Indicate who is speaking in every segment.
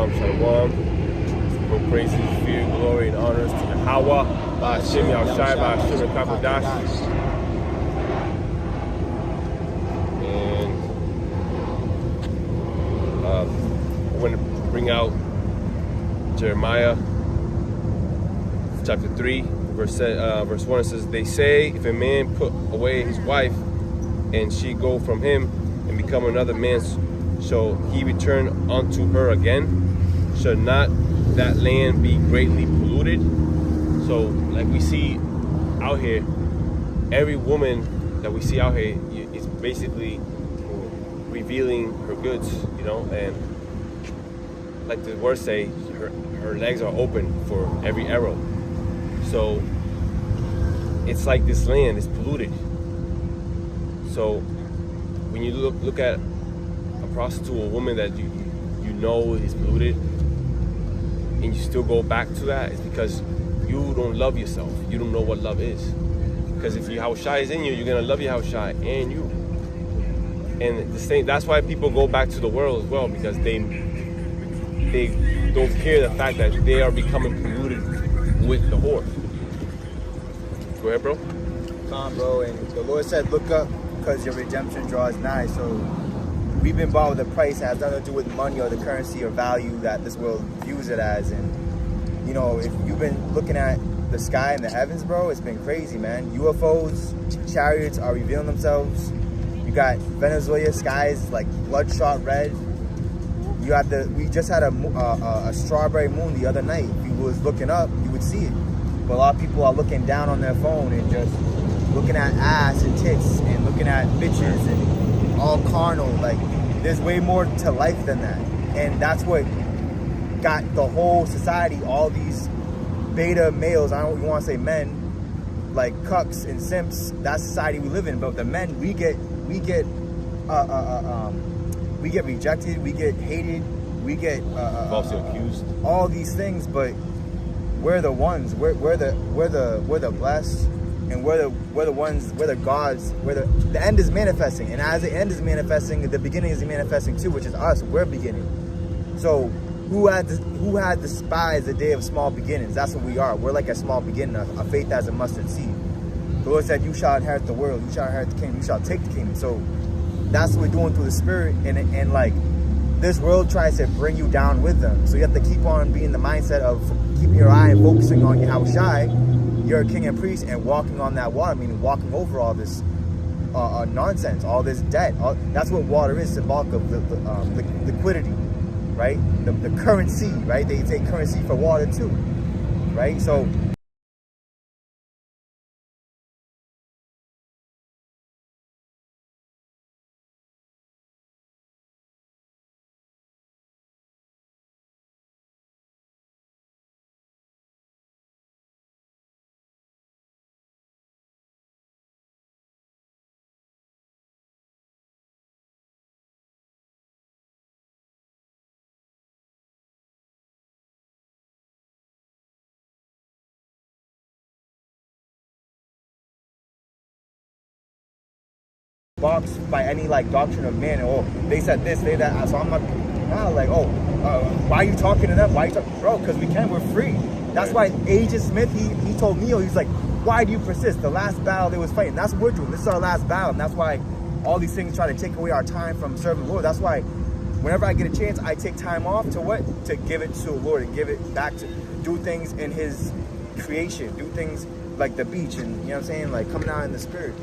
Speaker 1: Shalom, shalom. All praises, fear, glory, and honors to Yahweh, Ba'ashem Yahushai, Ba'ashem Kakodash. And I want to bring out Jeremiah chapter 3, verse 1. It says, "They say, if a man put away his wife, and she go from him, and become another man's, shall he return unto her again? Shall not that land be greatly polluted?" So, like we see out here, every woman that we see out here is basically revealing her goods, and like the words say, her legs are open for every arrow. So it's like this land is polluted. So when you look at a prostitute, a woman that you know is polluted, and you still go back to that, it's because you don't love yourself. You don't know what love is. Because if Yahushua is in you, you're gonna love Yahushua and you. And the same. That's why people go back to the world as well, because they don't care the fact that they are becoming polluted with the whore. Go ahead, bro.
Speaker 2: Come on, bro. And the Lord said, "Look up, because your redemption draws nigh." So we've been bought with a price. It has nothing to do with money or the currency or value that this world views it as. And if you've been looking at the sky and the heavens, bro, it's been crazy, man. UFOs, chariots are revealing themselves. You got Venezuela skies like bloodshot red. We just had a strawberry moon the other night. If you was looking up, you would see it. But a lot of people are looking down on their phone and just looking at ass and tits and looking at bitches and all carnal. Like, there's way more to life than that. And that's what got the whole society, all these beta males, I don't even want to say men, like cucks and simps. That's society we live in. But the men, we get rejected, we get hated, we get
Speaker 1: Falsely accused.
Speaker 2: All these things, but we're the ones. We're the blessed, and we're the ones. We're the gods. The end is manifesting, and as the end is manifesting, the beginning is manifesting too, which is us. We're beginning. So who had despised the day of small beginnings? That's what we are. We're like a small beginning, a faith as a mustard seed. The Lord said, "You shall inherit the world. You shall inherit the kingdom. You shall take the kingdom." So that's what we're doing through the Spirit, and like this world tries to bring you down with them. So you have to keep on being the mindset of keeping your eye and focusing on Yahushai. You're a king and priest, and walking on that water, meaning walking over all this nonsense, all this debt. That's what water is, symbolic of the liquidity, right? The currency, right? They take currency for water too, right? So boxed by any like doctrine of man. Oh, they said this, they that. So I'm not now like, why are you talking to them? Why are you talking, bro? Because we can. We're free. That's why Agent Smith, he told Neo, he's like, why do you persist? The last battle they was fighting. That's what we're doing. This is our last battle, and that's why all these things try to take away our time from serving the Lord. That's why whenever I get a chance, I take time off to give it to the Lord and give it back to do things in His creation, do things like the beach, and you know what I'm saying, like coming out in the Spirit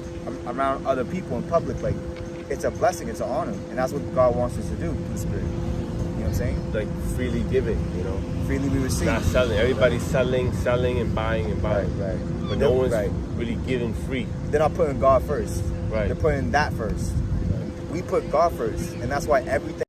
Speaker 2: around other people in public. Like, it's a blessing, it's an honor, and that's what God wants us to do through the Spirit. You know what I'm saying?
Speaker 1: Like freely giving,
Speaker 2: Freely we receive.
Speaker 1: Not selling. Everybody's selling and buying.
Speaker 2: Right.
Speaker 1: But no one's really giving free.
Speaker 2: They're not putting God first.
Speaker 1: Right.
Speaker 2: They're putting that first. We put God first, and that's why everything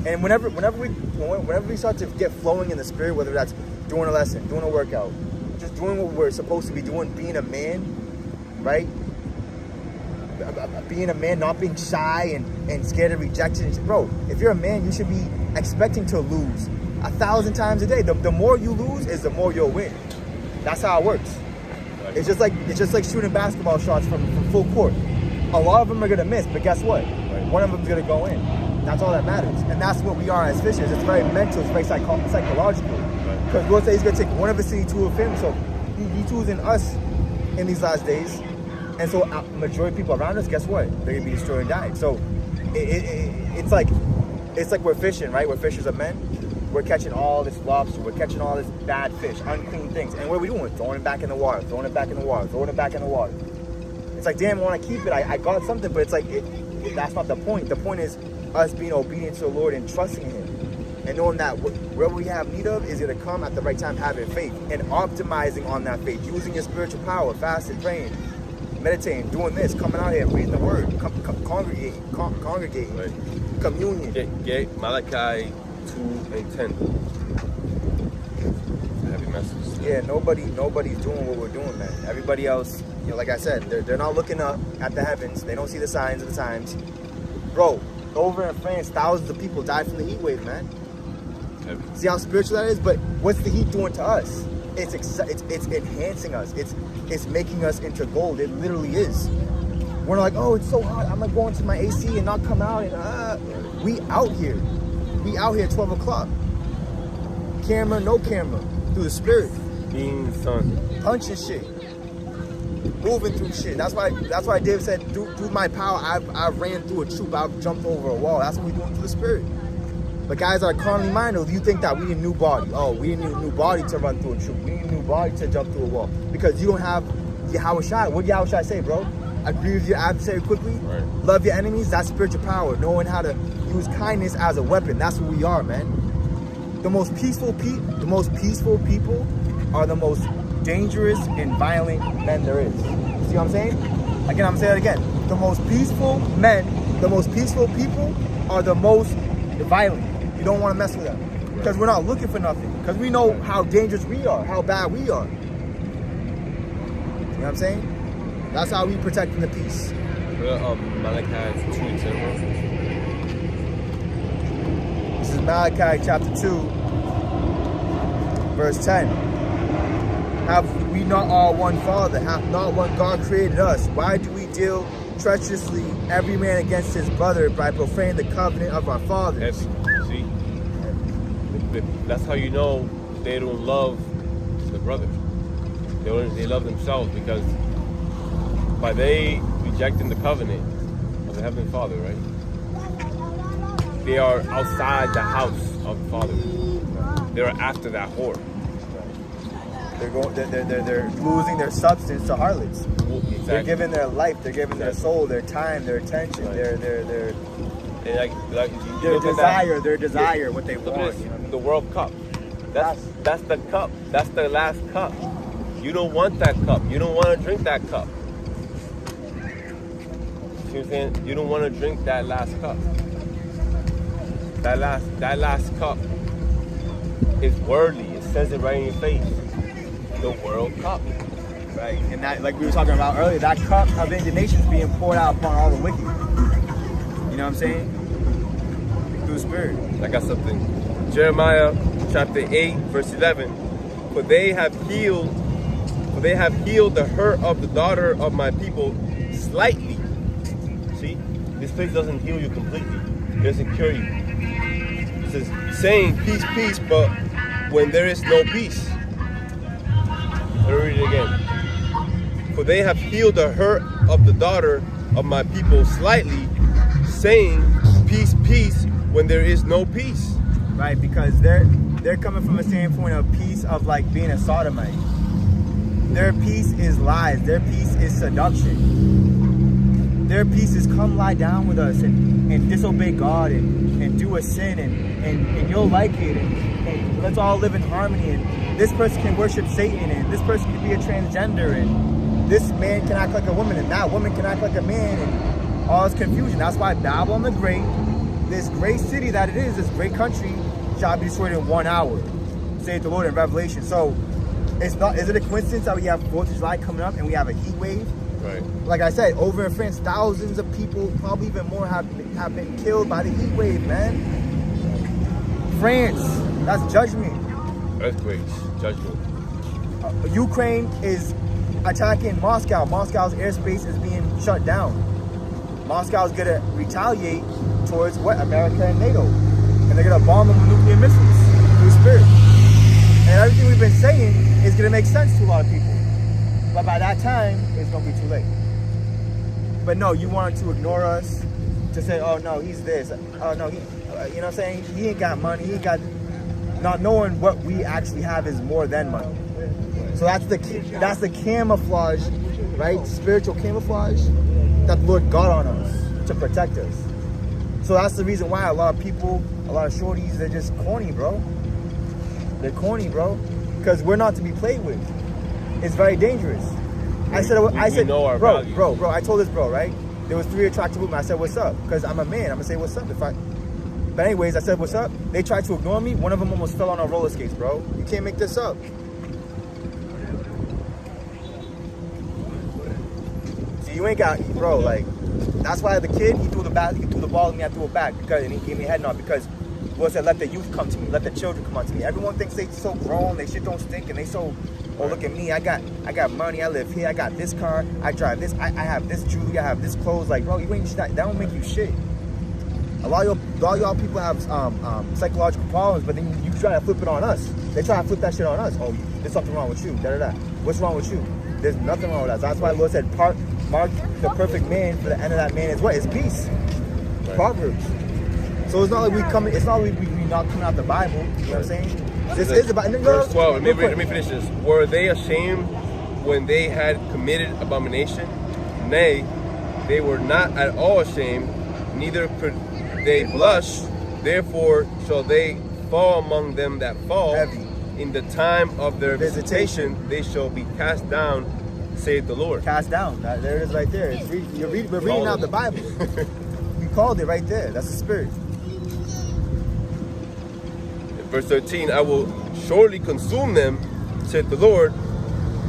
Speaker 2: And whenever we start to get flowing in the spirit, whether that's doing a lesson, doing a workout, just doing what we're supposed to be doing, being a man, right? Being a man, not being shy and scared of rejection. Bro, if you're a man, you should be expecting to lose 1,000 times a day. The more you lose is the more you'll win. That's how it works. It's just like shooting basketball shots from full court. A lot of them are gonna miss, but guess what? One of them's gonna go in. That's all that matters. And that's what we are as fishers. It's very mental, it's very psychological. Because we'll say he's gonna take one of his city, two of him. So he choosing us in these last days. And so majority of people around us, guess what? They're gonna be destroyed and die. So it's like we're fishing, right? We're fishers of men. We're catching all this lobster. We're catching all this bad fish, unclean things. And what are we doing? We're throwing it back in the water, throwing it back in the water, throwing it back in the water. It's like, damn, I want to keep it. I got something, but it's like, that's not the point. The point is us being obedient to the Lord and trusting Him. And knowing that whatever we have need of is going to come at the right time, having faith. And optimizing on that faith. Using your spiritual power, fasting, praying, meditating, doing this, coming out here, reading the Word, congregating,
Speaker 1: right.
Speaker 2: Communion.
Speaker 1: Get Malachi 2:10. Heavy message.
Speaker 2: Yeah, nobody's doing what we're doing, man. Everybody else, like I said, they're not looking up at the heavens. They don't see the signs of the times. Bro, over in France, thousands of people died from the heat wave, man.
Speaker 1: Heavy.
Speaker 2: See how spiritual that is? But what's the heat doing to us? It's enhancing us. It's making us into gold. It literally is. We're not like, oh, it's so hot, I'm gonna go into my AC and not come out. And we out here. We out here at 12 o'clock. Camera, no camera. Through the spirit.
Speaker 1: Being the sun.
Speaker 2: Punching shit. Moving through shit. That's why David said, through my power, I ran through a troop. I've jumped over a wall. That's what we're doing through the spirit. But guys are carnally minded. You think that we need a new body. Oh, we need a new body to run through a troop. We need a new body to jump through a wall. Because you don't have Yahweh Shai. What did Yahweh Shai say, bro? Agree with your adversary quickly.
Speaker 1: Right.
Speaker 2: Love your enemies. That's spiritual power. Knowing how to use kindness as a weapon. That's what we are, man. The most peaceful people are the most dangerous and violent men there is. See what I'm saying? Again, I'm saying it again. The most peaceful men, the most peaceful people are the most violent. You don't want to mess with them. Because we're not looking for nothing. Because we know how dangerous we are, how bad we are. You know what I'm saying? That's how we protect the peace.
Speaker 1: Malachi 2:10.
Speaker 2: This is Malachi chapter 2, verse 10. Have we not all one Father? Hath not one God created us? Why do we deal treacherously every man against his brother by profaning the covenant of our fathers?
Speaker 1: See? That's how you know they don't love the brother. They love themselves, because by they rejecting the covenant of the Heavenly Father, right? They are outside the house of the Father. They're after that whore.
Speaker 2: They're losing their substance to harlots.
Speaker 1: Exactly.
Speaker 2: They're giving their life, they're giving their soul, their time, their attention,
Speaker 1: Right.
Speaker 2: their
Speaker 1: And
Speaker 2: their desire, what they
Speaker 1: Look
Speaker 2: want.
Speaker 1: at this,
Speaker 2: You know what I mean?
Speaker 1: the World Cup. That's the cup. That's the last cup. You don't want that cup. You don't want to drink that cup. See what I'm saying? You don't want to drink that last cup. That last cup is worldly. It says it right in your face. The World Cup.
Speaker 2: Right. And that, like we were talking about earlier, that cup of indignation is being poured out upon all the wicked. You know what I'm saying? Through the Spirit.
Speaker 1: I got something. Jeremiah chapter 8, verse 11. For they have healed the hurt of the daughter of my people slightly. See? This place doesn't heal you completely. It doesn't cure you. It says, saying peace, peace, but when there is no peace. Let me read it again. For they have healed the hurt of the daughter of my people slightly, saying peace, peace, when there is no peace.
Speaker 2: Right, because they're coming from a standpoint of peace of like being a sodomite. Their peace is lies. Their peace is seduction. Their peace is come lie down with us and disobey God and do a sin and you'll like it and let's all live in harmony, and this person can worship Satan, and this person can be a transgender, and this man can act like a woman, and that woman can act like a man, and all this confusion. That's why Babylon the Great this great city that it is, this great country, shall be destroyed in 1 hour. Saith the Lord in Revelation. So it's not. Is it a coincidence that we have 4th of July coming up and we have a heat wave?
Speaker 1: Right.
Speaker 2: Like I said, over in France, thousands of people, probably even more, have been killed by the heat wave, man. France, that's judgment.
Speaker 1: Earthquakes, judgment.
Speaker 2: Ukraine is attacking Moscow. Moscow's airspace is being shut down. Moscow's gonna retaliate towards what? America and NATO. And they're gonna bomb them with nuclear missiles through spirit. And everything we've been saying is gonna make sense to a lot of people. But by that time, it's gonna be too late. But no, you wanted to ignore us, to say, oh no, he's this. Oh no, you know what I'm saying? He ain't got money. He ain't got, not knowing what we actually have is more than money. So that's the camouflage, right? Spiritual camouflage that the Lord got on us to protect us. So that's the reason why a lot of people, a lot of shorties, they're just corny, bro. They're corny, bro. Because we're not to be played with. It's very dangerous. I said,
Speaker 1: we know our values.
Speaker 2: bro. I told this bro, right? There was 3 attractive women. I said, what's up? Because I'm a man. I'm gonna say, what's up? But anyways, I said, what's up? They tried to ignore me. One of them almost fell on our roller skates, bro. You can't make this up. See, you ain't got, bro. Like, that's why the kid, he threw the ball at me. I threw it back because, and he gave me a head nod because. Lord said, let the youth come to me, let the children come unto me. Everyone thinks they so grown, they shit don't stink, and they so, oh look at me, I got money, I live here, I got this car, I drive this, I have this jewelry, I have this clothes. Like, bro, you ain't shit, that don't make you shit. A lot of y'all people have psychological problems, but then you try to flip it on us. They try to flip that shit on us. Oh, there's something wrong with you, da-da-da. What's wrong with you? There's nothing wrong with us. That's why the Lord said, mark the perfect man, for the end of that man is what? It's peace.
Speaker 1: Right.
Speaker 2: Proverbs. So it's not like we not coming out the Bible. You know what I'm saying? This is about
Speaker 1: verse 12. Let me finish this. Were they ashamed when they had committed abomination? Nay, they were not at all ashamed, neither could they blush. Therefore shall they fall among them that fall.
Speaker 2: Heavy.
Speaker 1: In the time of their visitation, they shall be cast down, saith the Lord.
Speaker 2: Cast down. There it is right there. We're reading out the Bible. We called it right there. That's the spirit.
Speaker 1: Verse 13, I will surely consume them, said the Lord.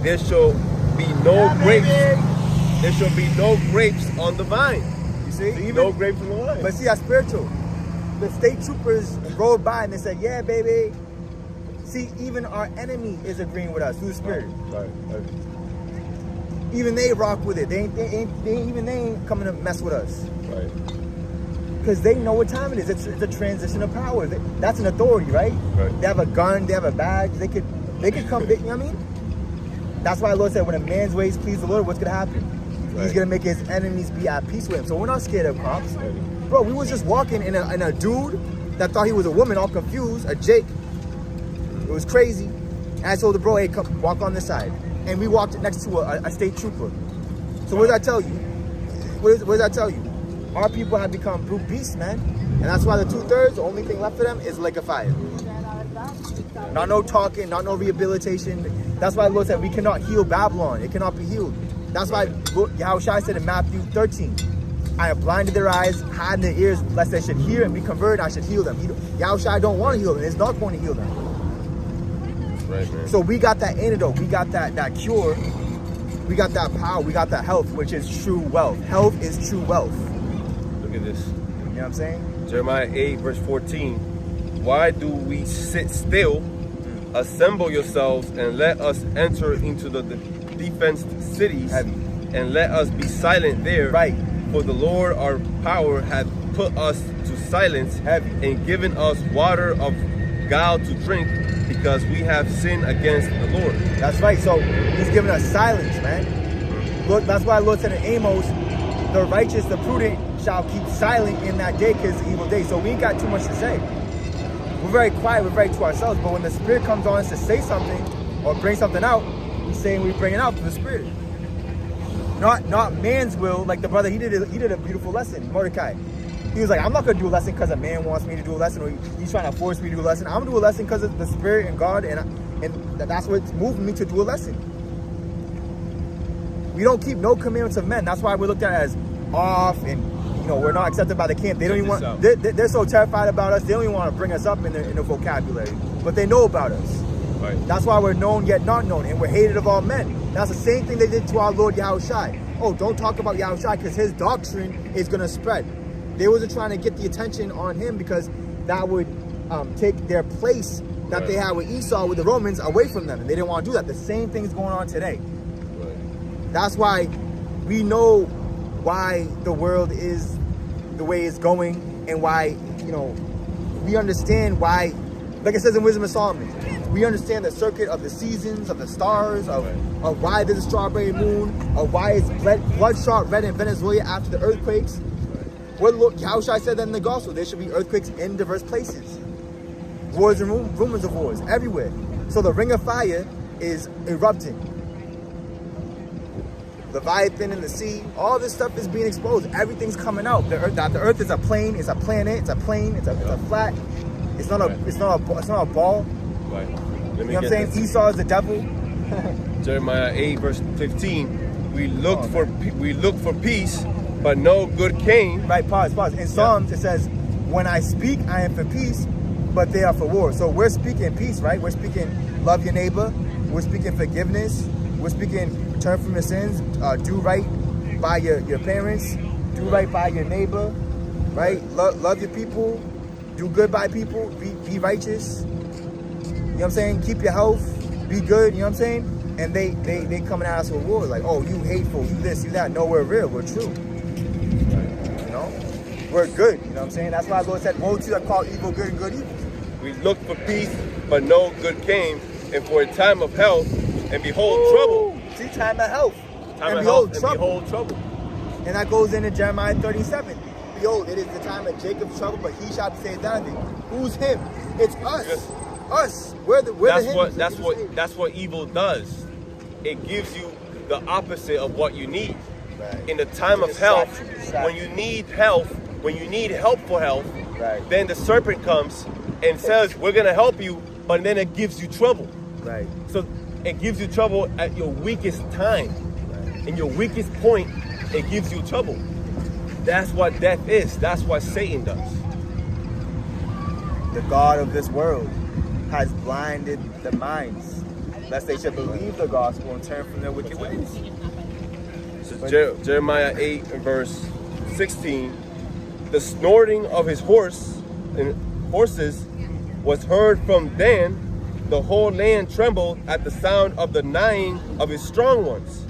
Speaker 1: There shall be no grapes. There shall be no grapes on the vine.
Speaker 2: You see?
Speaker 1: No grapes on the vine.
Speaker 2: But see, that's spiritual. The state troopers rode by and they said, yeah, baby. See, even our enemy is agreeing with us through the spirit.
Speaker 1: Right.
Speaker 2: Even they rock with it. They ain't coming to mess with us.
Speaker 1: Right.
Speaker 2: Because they know what time it is. It's a transition of power. That's an authority, right?
Speaker 1: Right.
Speaker 2: They have a gun. They have a badge. They could come. You know what I mean? That's why the Lord said, when a man's ways please the Lord, what's gonna happen?
Speaker 1: Right.
Speaker 2: He's gonna make his enemies be at peace with him. So we're not scared of cops, bro. We was just walking in a dude that thought he was a woman, all confused, a Jake. It was crazy. And I told the bro, hey, come walk on this side. And we walked next to a state trooper. So what does that tell you? What does that tell you? Our people have become brute beasts, man. And that's why the 2/3, the only thing left for them is lake of fire. Not no talking, not no rehabilitation. That's why the Lord said we cannot heal Babylon. It cannot be healed. That's why Yahushua said in Matthew 13, I have blinded their eyes, hidden their ears, lest they should hear and be converted, I should heal them. Yahushua don't want to heal them. It's not going to heal them.
Speaker 1: Right, man.
Speaker 2: So we got that antidote. We got that cure. We got that power. We got that health, which is true wealth. Health is true wealth.
Speaker 1: Look at this.
Speaker 2: You know what I'm saying?
Speaker 1: Jeremiah 8, verse 14. Why do we sit still? Assemble yourselves and let us enter into the defenced cities.
Speaker 2: Heavy.
Speaker 1: And let us be silent there.
Speaker 2: Right.
Speaker 1: For the Lord our power hath put us to silence.
Speaker 2: Heavy.
Speaker 1: And given us water of gall to drink, because we have sinned against the Lord.
Speaker 2: That's right. So he's giving us silence, man. Look, that's why the Lord said in Amos, the righteous, the prudent shall keep silent in that day, because it's the evil day. So we ain't got too much to say. We're very quiet, we're very to ourselves. But when the Spirit comes on us to say something or bring something out, we say and we bring it out from the Spirit. Not man's will. Like the brother, he did a beautiful lesson, Mordecai. He was like, I'm not gonna do a lesson because a man wants me to do a lesson, or he's trying to force me to do a lesson. I'm gonna do a lesson because of the Spirit and God, and that's what's moving me to do a lesson. We don't keep no commandments of men. That's why we're looked at as off, and we're not accepted by the camp. They don't even want. They're so terrified about us. They don't even want to bring us up in the vocabulary. But they know about us.
Speaker 1: Right.
Speaker 2: That's why we're known yet not known, and we're hated of all men. That's the same thing they did to our Lord Yahushua. Oh, don't talk about Yahushua because his doctrine is going to spread. They wasn't trying to get the attention on him because that would take their place that they had with Esau, with the Romans, away from them. And they didn't want to do that. The same thing's going on today.
Speaker 1: Right.
Speaker 2: That's why we know why the world is the way it's going, and why, we understand why, like it says in Wisdom of Solomon, we understand the circuit of the seasons, of the stars, of why there's a strawberry moon, of why it's bloodshot red in Venezuela after the earthquakes. What Yahushua said that in the gospel, there should be earthquakes in diverse places. Wars and rumors of wars everywhere. So the ring of fire is erupting. Leviathan in the sea, all this stuff is being exposed. Everything's coming out. The earth is a plane, it's a planet, it's a plane, it's a flat. It's not a ball.
Speaker 1: Right.
Speaker 2: You know what I'm saying? Esau is the devil.
Speaker 1: Jeremiah 8 verse 15. We looked for peace, but no good came.
Speaker 2: Right, pause. In Psalms it says, when I speak, I am for peace, but they are for war. So we're speaking peace, right? We're speaking love your neighbor. We're speaking forgiveness. We're speaking turn from your sins. Do right by your parents. Do right by your neighbor. Right? Love your people. Do good by people. Be righteous. You know what I'm saying? Keep your health. Be good. You know what I'm saying? And they coming at us with war. Like, oh, you hateful. You this, you that. No, we're real. We're true. We're good, you know what I'm saying? That's why the Lord said, woe to that call evil good and good evil.
Speaker 1: We looked for peace, but no good came, and for a time of health, and behold, trouble.
Speaker 2: See, time of health.
Speaker 1: Time of health, and behold, trouble.
Speaker 2: And that goes into Jeremiah 37. Behold, it is the time of Jacob's trouble, but he shall be saved out of it. Who's him? It's us.
Speaker 1: Yes.
Speaker 2: Us. We're the him.
Speaker 1: That's what evil does. It gives you the opposite of what you need.
Speaker 2: Right.
Speaker 1: In the time of health, when you need health, when you need help for health, then the serpent comes and says, we're going to help you, but then it gives you trouble.
Speaker 2: Right.
Speaker 1: So it gives you trouble at your weakest time. Right. In your weakest point, it gives you trouble. That's what death is. That's what Satan does.
Speaker 2: The God of this world has blinded the minds, lest they should believe the gospel and turn from their wicked ways.
Speaker 1: So Jeremiah 8 and verse 16, the snorting of his horses was heard from Dan. The whole land trembled at the sound of the neighing of his strong ones.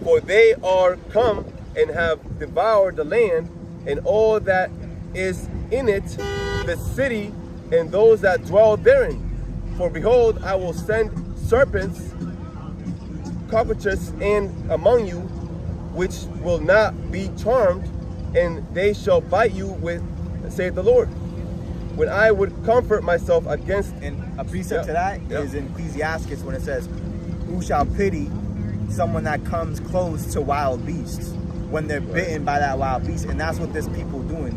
Speaker 1: For they are come and have devoured the land and all that is in it, the city and those that dwell therein. For behold, I will send serpents, cockroaches, and among you, which will not be charmed, and they shall bite you with, saith the Lord. When I would comfort myself against...
Speaker 2: And a precept to that is in Ecclesiastes when it says, who shall pity someone that comes close to wild beasts when they're bitten by that wild beast? And that's what this people doing.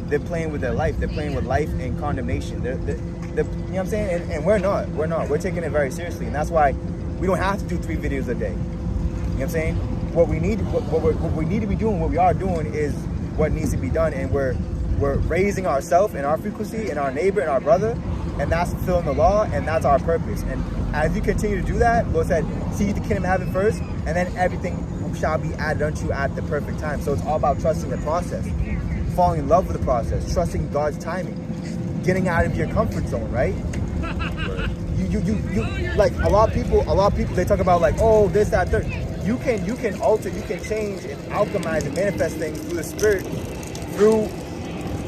Speaker 2: They're playing with their life. They're playing with life and condemnation. They're, you know what I'm saying? And we're not. We're taking it very seriously. And that's why we don't have to do 3 videos a day. You know what I'm saying? What we need to be doing, what we are doing is what needs to be done, and we're raising ourselves and our frequency and our neighbor and our brother, and that's fulfilling the law, and that's our purpose. And as you continue to do that, Lord said, seek the kingdom of heaven first, and then everything shall be added unto you at the perfect time. So it's all about trusting the process, falling in love with the process, trusting God's timing, getting out of your comfort zone, right? You like a lot of people they talk about like, oh, this, that, third. You can alter, you can change and alchemize and manifest things through the Spirit, through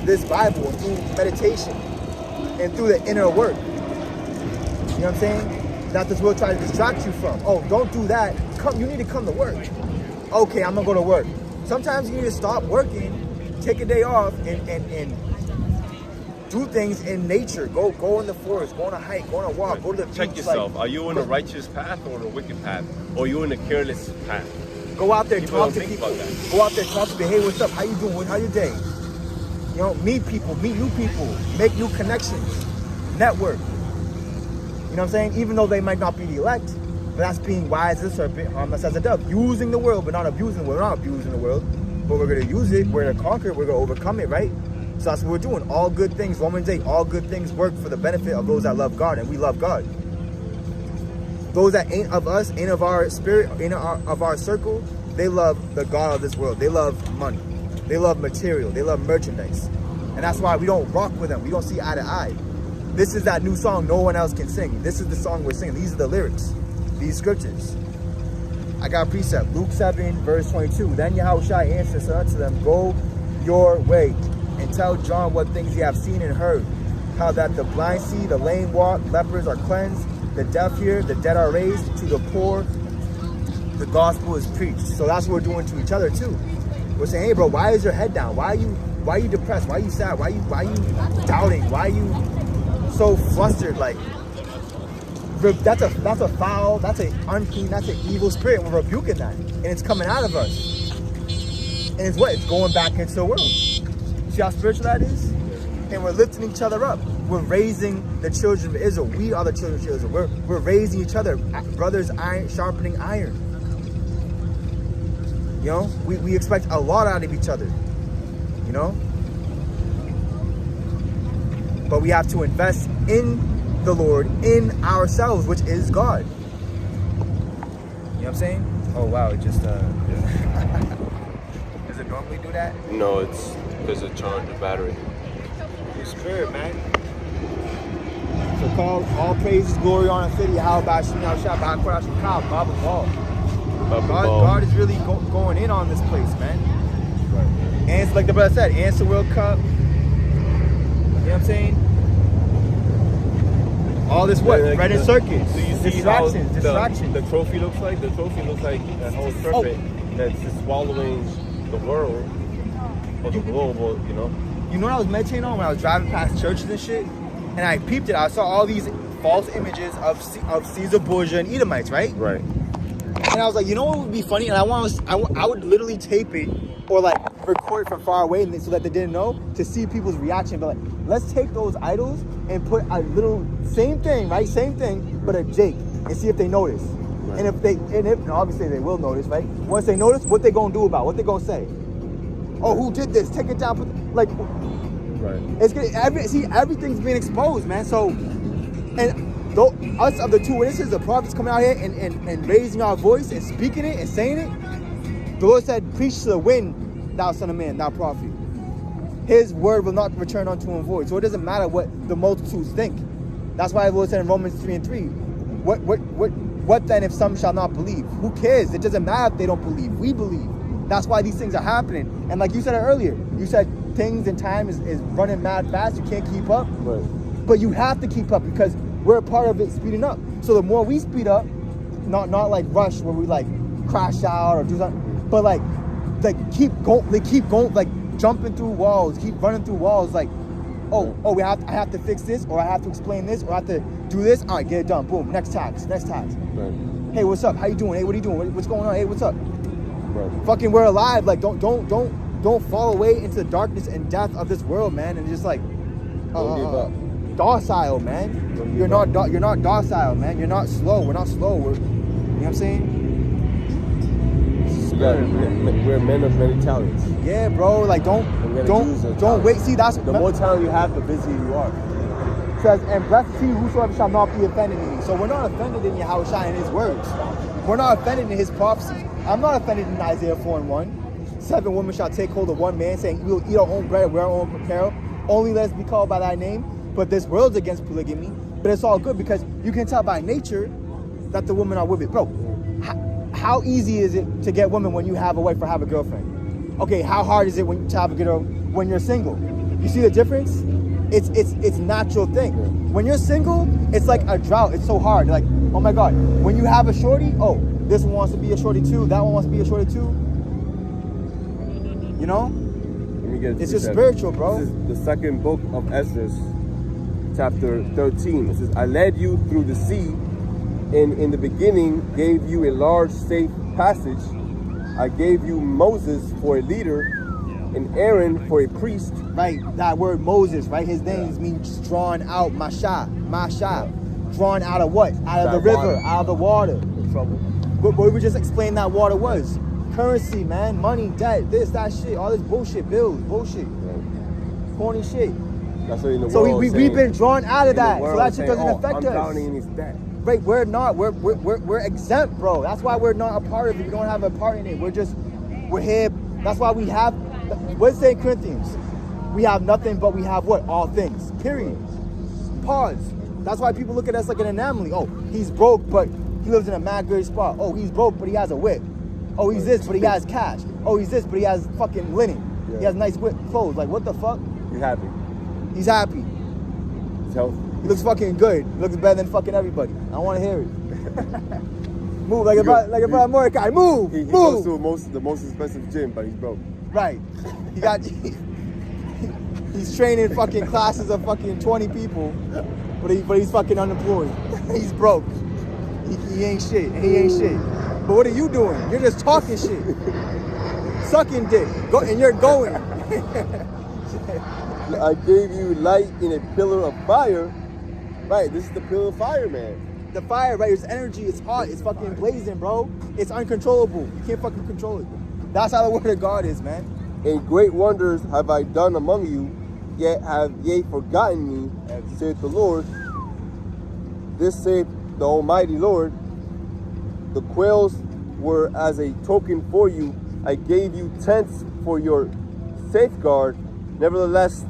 Speaker 2: this Bible, through meditation, and through the inner work. You know what I'm saying? That this will try to distract you from. Oh, don't do that. You need to come to work. Okay, I'm gonna go to work. Sometimes you need to stop working, take a day off, and do things in nature. Go in the forest, go on a hike, go on a walk, go to the beach.
Speaker 1: Check yourself. Are you on a righteous path or on a wicked path? Or are you in a careless path?
Speaker 2: Go out there,
Speaker 1: People
Speaker 2: talk
Speaker 1: don't
Speaker 2: to
Speaker 1: think
Speaker 2: people.
Speaker 1: about that.
Speaker 2: Go out there, talk to people. Hey, what's up? How you doing? How your day? You know, meet people, meet new people, make new connections, network. You know what I'm saying? Even though they might not be the elect, but that's being wise as a serpent, harmless as a dove. Using the world, but not abusing the world. We're not abusing the world. but we're going to use it. We're going to conquer it. We're going to overcome it, right? So that's what we're doing. All good things, Romans 8, all good things work for the benefit of those that love God, and we love God. Those that ain't of us, ain't of our spirit, ain't of our circle, they love the God of this world. They love money. They love material. They love merchandise. And that's why we don't rock with them. We don't see eye to eye. This is that new song no one else can sing. This is the song we're singing. These are the lyrics. These scriptures. I got a precept. Luke 7, verse 22. Then Yahushua answered unto them, go your way, and tell John what things ye have seen and heard. How that the blind see, the lame walk, lepers are cleansed, the deaf hear, the dead are raised, to the poor the gospel is preached. So that's what we're doing to each other too. We're saying, hey bro, why is your head down? Why are you depressed? Why are you sad? Why are you doubting? Why are you so flustered? Like, that's a foul, that's an unclean, that's an evil spirit. We're rebuking that, and it's coming out of us. And it's what? It's going back into the world. See how spiritual that is? And we're lifting each other up. We're raising the children of Israel. We are the children of Israel. We're raising each other. Brothers, iron sharpening iron. You know, we expect a lot out of each other. You know? But we have to invest in the Lord, in ourselves, which is God. You know what I'm saying? Oh wow, it just Does it normally do that?
Speaker 1: No, it's because it charged the battery.
Speaker 2: The spirit, man. So call all praises, glory, honor, and fitty. How about God is really going in on this place, man. Right. And it's like the brother said, Answer World Cup. You know what I'm saying? All this what?
Speaker 1: Like
Speaker 2: Red circuits.
Speaker 1: Do you see
Speaker 2: distractions.
Speaker 1: The trophy looks like? The trophy looks like that whole serpent that's just swallowing the world or the globe, or, you know.
Speaker 2: You know what I was meditating on when I was driving past churches and shit? And I peeped it. I saw all these false images of Caesar Borgia and Edomites, right?
Speaker 1: Right.
Speaker 2: And I was like, you know what would be funny? And I would literally tape it or like record it from far away so that they didn't know, to see people's reaction. But like, let's take those idols and put a little, same thing, right? Same thing, but a Jake, and see if they notice. Right. And if obviously they will notice, right? Once they notice, what they gonna do about it? What they gonna say? Oh, who did this? Take it down. Like,
Speaker 1: right.
Speaker 2: It's gonna, everything's being exposed, man. So, and us of the two witnesses, the prophets coming out here and raising our voice and speaking it and saying it. The Lord said, preach to the wind, thou son of man, thou prophet. His word will not return unto him void. So it doesn't matter what the multitudes think. That's why the Lord said in Romans 3 and 3, what then if some shall not believe? Who cares? It doesn't matter if they don't believe. We believe. That's why these things are happening. And like you said earlier, you said things and time is running mad fast. You can't keep up.
Speaker 1: Right.
Speaker 2: But you have to keep up because we're a part of it speeding up. So the more we speed up, not like rush where we like crash out or do something, but like keep going, like jumping through walls, keep running through walls. Like, I have to fix this, or I have to explain this, or I have to do this. All right, get it done. Boom. Next task.
Speaker 1: Right.
Speaker 2: Hey, what's up? How you doing? Hey, what are you doing? What's going on? Hey, what's up?
Speaker 1: Right.
Speaker 2: Fucking, we're alive. Like, don't fall away into the darkness and death of this world, man. And just like,
Speaker 1: Don't give up.
Speaker 2: Docile, man. You're not docile, man. You're not slow. We're not slow. You know what I'm saying?
Speaker 1: We're men of many talents.
Speaker 2: Yeah, bro. Like, don't wait. See, that's
Speaker 1: the more talent you have, the busier you are.
Speaker 2: It says, and blessed is he whosoever shall not be offended in me. So we're not offended in Yahushua and his words. We're not offended in his prophecy. I'm not offended in Isaiah 4 and 1. 7 women shall take hold of one man, saying, we will eat our own bread and wear our own apparel. Only let us be called by thy name. But this world's against polygamy. But it's all good because you can tell by nature that the women are with it. Bro, how easy is it to get women when you have a wife or have a girlfriend? Okay, how hard is it to have a girl when you're single? You see the difference? It's natural thing. When you're single, it's like a drought. It's so hard. Like, oh my God. When you have a shorty, oh, this one wants to be a shorty too. That one wants to be a shorty too. You know? It's just spiritual, bro.
Speaker 1: This is the second book of Esdras, chapter 13. It says, I led you through the sea, and in the beginning gave you a large safe passage. I gave you Moses for a leader, and Aaron for a priest.
Speaker 2: Right, that word Moses, right? His name means drawn out, Masha. Drawn out of what? Out of the river, out of the water.
Speaker 1: Trouble.
Speaker 2: But we just explained that water was. Currency, man. Money, debt, this, that shit. All this bullshit. Bills, bullshit. Corny shit.
Speaker 1: That's what in the
Speaker 2: So
Speaker 1: world
Speaker 2: we've been drawn out of that. So that shit doesn't affect
Speaker 1: I'm
Speaker 2: us.
Speaker 1: drowning in his debt.
Speaker 2: Right, we're not. We're exempt, bro. That's why we're not a part of it. We don't have a part in it. We're here. That's why we have. What's St. Corinthians? We have nothing, but we have what? All things. Period. Pause. That's why people look at us like an anomaly. Oh, he's broke, but he lives in a mad good spot. Oh, he's broke, but he has a whip. Oh, he's this, but he has cash. Oh, he's this, but he has fucking linen.
Speaker 1: Yeah.
Speaker 2: He has nice whip clothes. Like, what the fuck?
Speaker 1: He's happy.
Speaker 2: He's happy.
Speaker 1: He's healthy.
Speaker 2: He looks fucking good. He looks better than fucking everybody. I want to hear it. Move like a Mordecai. Move.
Speaker 1: He
Speaker 2: move.
Speaker 1: goes to the most expensive gym, but he's broke.
Speaker 2: Right. He got. He's training fucking classes of fucking 20 people, but he's fucking unemployed. He's broke. He ain't shit. And he ain't shit. But what are you doing? You're just talking shit. Sucking dick. And you're going.
Speaker 1: I gave you light in a pillar of fire. Right, this is the pillar of fire, man.
Speaker 2: The fire, right? It's energy. It's hot. It's fucking blazing, bro. It's uncontrollable. You can't fucking control it. That's how the word of God is, man.
Speaker 1: And great wonders have I done among you, yet have ye forgotten me, saith the Lord. This saith the Almighty Lord. The quails were as a token for you. I gave you tents for your safeguard. Nevertheless,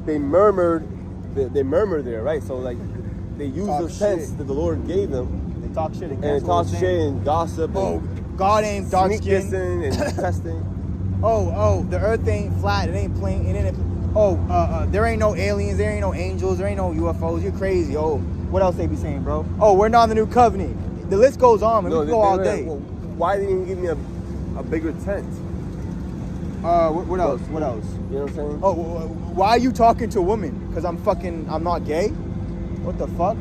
Speaker 1: they murmured. They murmured there, right? So like, they used those tents that the Lord gave them.
Speaker 2: They talk shit against
Speaker 1: And talk shit and gossip.
Speaker 2: Oh,
Speaker 1: and
Speaker 2: God ain't dark
Speaker 1: sneak
Speaker 2: skin.
Speaker 1: kissing and testing.
Speaker 2: Oh, the earth ain't flat. It ain't plain. It ain't. There ain't no aliens. There ain't no angels. There ain't no UFOs. You're crazy. Oh, what else they be saying, bro? Oh, we're not in the new covenant. The list goes on. Man. We can go all day.
Speaker 1: Well, why didn't you give me a bigger tent?
Speaker 2: What else? What else?
Speaker 1: You know what I'm saying?
Speaker 2: Oh, why are you talking to a woman? Because I'm not gay? What the fuck?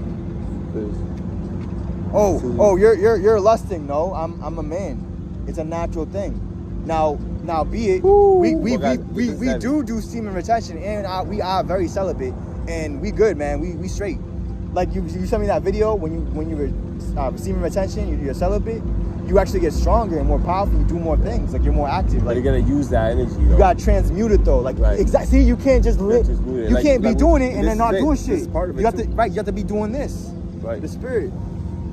Speaker 2: Oh, you're lusting. No, I'm a man. It's a natural thing. Now be it. We do semen retention, and we are very celibate, and we good, man. We straight. Like you sent me that video when you were semen retention, you're celibate. You actually get stronger and more powerful. You do more things. Like you're more active.
Speaker 1: Like
Speaker 2: Like
Speaker 1: you're gonna use that energy. Though.
Speaker 2: you gotta transmute it though. Like
Speaker 1: Right.
Speaker 2: exactly. See, you can't just live. You
Speaker 1: Like-
Speaker 2: can't be
Speaker 1: like
Speaker 2: doing it and
Speaker 1: this
Speaker 2: then not
Speaker 1: is it.
Speaker 2: doing
Speaker 1: This
Speaker 2: shit.
Speaker 1: is part of it
Speaker 2: You have
Speaker 1: too.
Speaker 2: to right. You have to be doing this.
Speaker 1: Right.
Speaker 2: The spirit.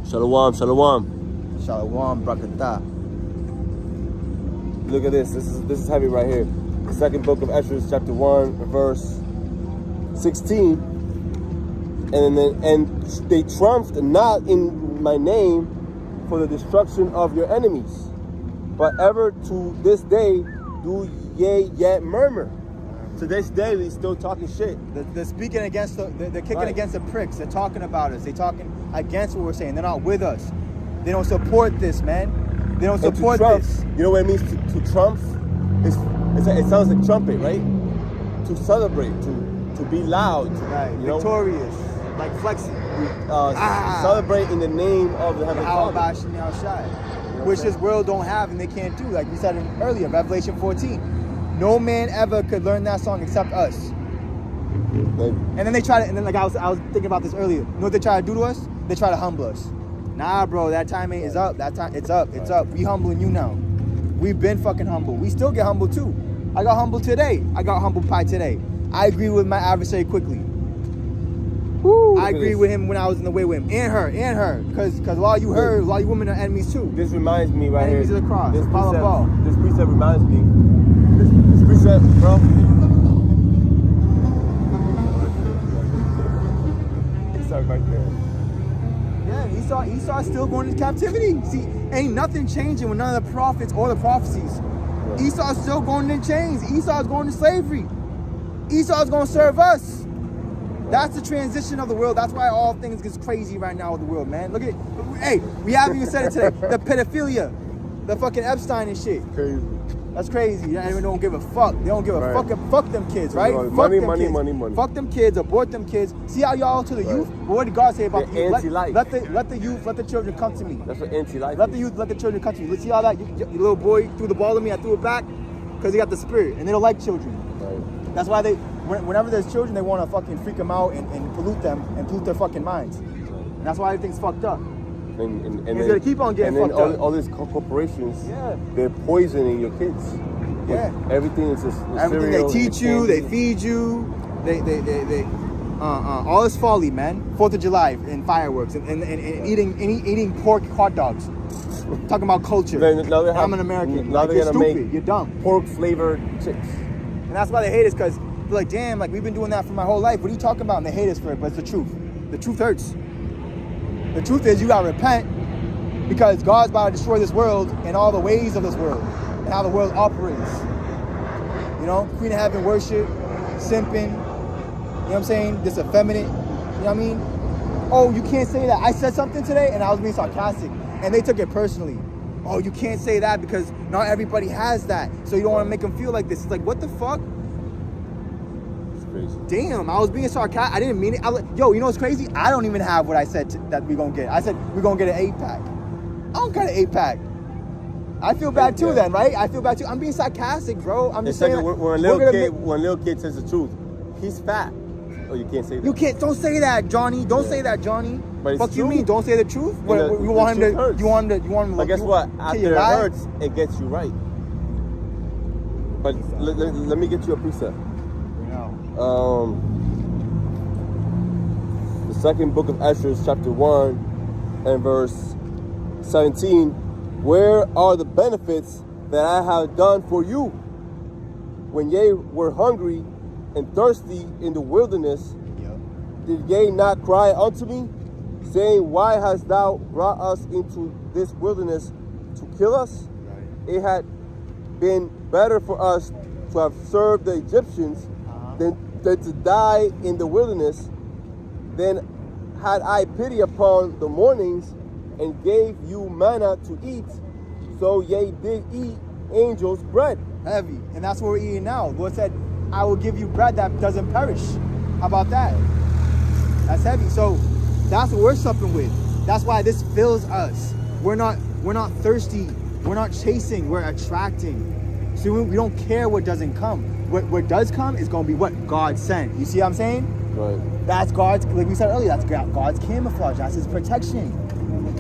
Speaker 1: Shalom, shalom.
Speaker 2: Shalom, brakatah.
Speaker 1: Look at this. This is heavy right here. The second book of Esdras, chapter 1, verse 16. And they triumphed not in my name for the destruction of your enemies, but ever to this day do ye yet murmur. To this day, they still talking shit.
Speaker 2: They're speaking against they're kicking
Speaker 1: Right.
Speaker 2: against the pricks. They're talking about us. They're talking against what we're saying. They're not with us. They don't support this, man. They don't
Speaker 1: And to
Speaker 2: support
Speaker 1: trump,
Speaker 2: this.
Speaker 1: you know what it means to trump? It sounds like trumpet, right? To celebrate, to be loud,
Speaker 2: Right.
Speaker 1: you know,
Speaker 2: Victorious. Like flexing.
Speaker 1: celebrate in the name of the Heavenly
Speaker 2: How
Speaker 1: Father.
Speaker 2: about Shai?
Speaker 1: You know what
Speaker 2: Which
Speaker 1: I'm
Speaker 2: this
Speaker 1: saying?
Speaker 2: world don't have and they can't do. Like we said earlier, Revelation 14. No man ever could learn that song except us.
Speaker 1: Like,
Speaker 2: And then they try to, and then like I was thinking about this earlier. You know what they try to do to us? They try to humble us. Nah, bro, that time is up. That time, it's up. It's up. We humbling you now. We've been fucking humble. We still get humble too. I got humble today. I got humble pie today. I agree with my adversary quickly. I agree with him when I was in the way with him. And her. Because a lot of you heard, a lot of you women are enemies too.
Speaker 1: this reminds me right
Speaker 2: Enemies
Speaker 1: here.
Speaker 2: of the cross.
Speaker 1: This
Speaker 2: Follow
Speaker 1: precept,
Speaker 2: ball.
Speaker 1: this precept reminds me. This precept, bro. Sorry, right there.
Speaker 2: Yeah, Esau's still going into captivity. See, ain't nothing changing with none of the prophets or the prophecies.
Speaker 1: Yeah.
Speaker 2: Esau's still going in chains. Esau's going to slavery. Esau's going to serve us. That's the transition of the world. That's why all things gets crazy right now with the world, man. Look at, hey, we haven't even said it today. The pedophilia, the fucking Epstein and shit.
Speaker 1: Crazy.
Speaker 2: That's crazy. They don't give a fuck. They don't give a
Speaker 1: Right.
Speaker 2: fuck them kids, right?
Speaker 1: Money,
Speaker 2: Fuck
Speaker 1: money,
Speaker 2: them
Speaker 1: money,
Speaker 2: kids.
Speaker 1: money, money.
Speaker 2: Fuck them kids. Abort them kids. See how y'all to the
Speaker 1: Right.
Speaker 2: youth? But what did God say about the
Speaker 1: They're
Speaker 2: youth?
Speaker 1: anti-life.
Speaker 2: Let the youth, let the children come to me.
Speaker 1: That's what anti-life
Speaker 2: Let the
Speaker 1: is.
Speaker 2: youth, let the children come to me. Let's see how that your little boy threw the ball at me. I threw it back because he got the spirit, and they don't like children.
Speaker 1: Right.
Speaker 2: That's why whenever there's children, they want to fucking freak them out and pollute them and pollute their fucking minds. And that's why everything's fucked up.
Speaker 1: and
Speaker 2: He's gonna keep on getting
Speaker 1: and
Speaker 2: fucked
Speaker 1: then
Speaker 2: up.
Speaker 1: all these corporations,
Speaker 2: Yeah.
Speaker 1: they're poisoning your kids.
Speaker 2: Yeah.
Speaker 1: Everything is just
Speaker 2: Everything
Speaker 1: cereal,
Speaker 2: they teach you, they feed you, they all this folly, man. 4th of July and fireworks and eating pork hot dogs. Talking about culture.
Speaker 1: Now they have,
Speaker 2: I'm an American.
Speaker 1: Now
Speaker 2: Like,
Speaker 1: they're
Speaker 2: you're
Speaker 1: gonna
Speaker 2: stupid.
Speaker 1: make
Speaker 2: You're dumb.
Speaker 1: pork flavored chips.
Speaker 2: And that's why they hate us, because they're like, damn, like we've been doing that for my whole life. What are you talking about? And they hate us for it, but it's the truth. The truth hurts. The truth is you gotta repent, because God's about to destroy this world and all the ways of this world and how the world operates. You know, Queen of Heaven worship, simping, you know what I'm saying? This effeminate, you know what I mean? Oh, you can't say that. I said something today and I was being sarcastic and they took it personally. Oh, you can't say that because not everybody has that. So you don't want to make them feel like this. It's like, what the fuck?
Speaker 1: It's crazy.
Speaker 2: Damn, I was being sarcastic. I didn't mean it. Yo, you know what's crazy? I don't even have what I said that we're going to get. I said we're going to get an 8-pack. I don't got an 8-pack. I feel bad too then, right? I feel bad too. I'm being sarcastic, bro. I'm just saying.
Speaker 1: When a little kid says the truth, he's fat. Oh, you can't say that.
Speaker 2: You can't. Don't say that, Johnny. Don't say that, Johnny.
Speaker 1: But it's
Speaker 2: Fuck you
Speaker 1: true.
Speaker 2: mean? Don't say the truth. You want him to.
Speaker 1: Hurts.
Speaker 2: You want him to. You want him to.
Speaker 1: But guess what? After it
Speaker 2: lie?
Speaker 1: hurts, it gets you right. But let me get you a precept.
Speaker 2: No.
Speaker 1: The second book of Ezra, chapter 1 and verse 17. Where are the benefits that I have done for you? When ye were hungry and thirsty in the wilderness, did ye not cry unto me, saying, why hast thou brought us into this wilderness to kill us? It had been better for us to have served the Egyptians than to die in the wilderness. Then had I pity upon the mornings and gave you manna to eat, so ye did eat angels' bread.
Speaker 2: Heavy. And that's what we're eating now. Lord said, I will give you bread that doesn't perish. How about that? That's heavy. So that's what we're supping with. That's why this fills us. We're not thirsty. We're not chasing. We're attracting. So we don't care what doesn't come. What does come is going to be what God sent. You see what I'm saying?
Speaker 1: Right.
Speaker 2: That's God's, like we said earlier, that's God's camouflage. That's his protection.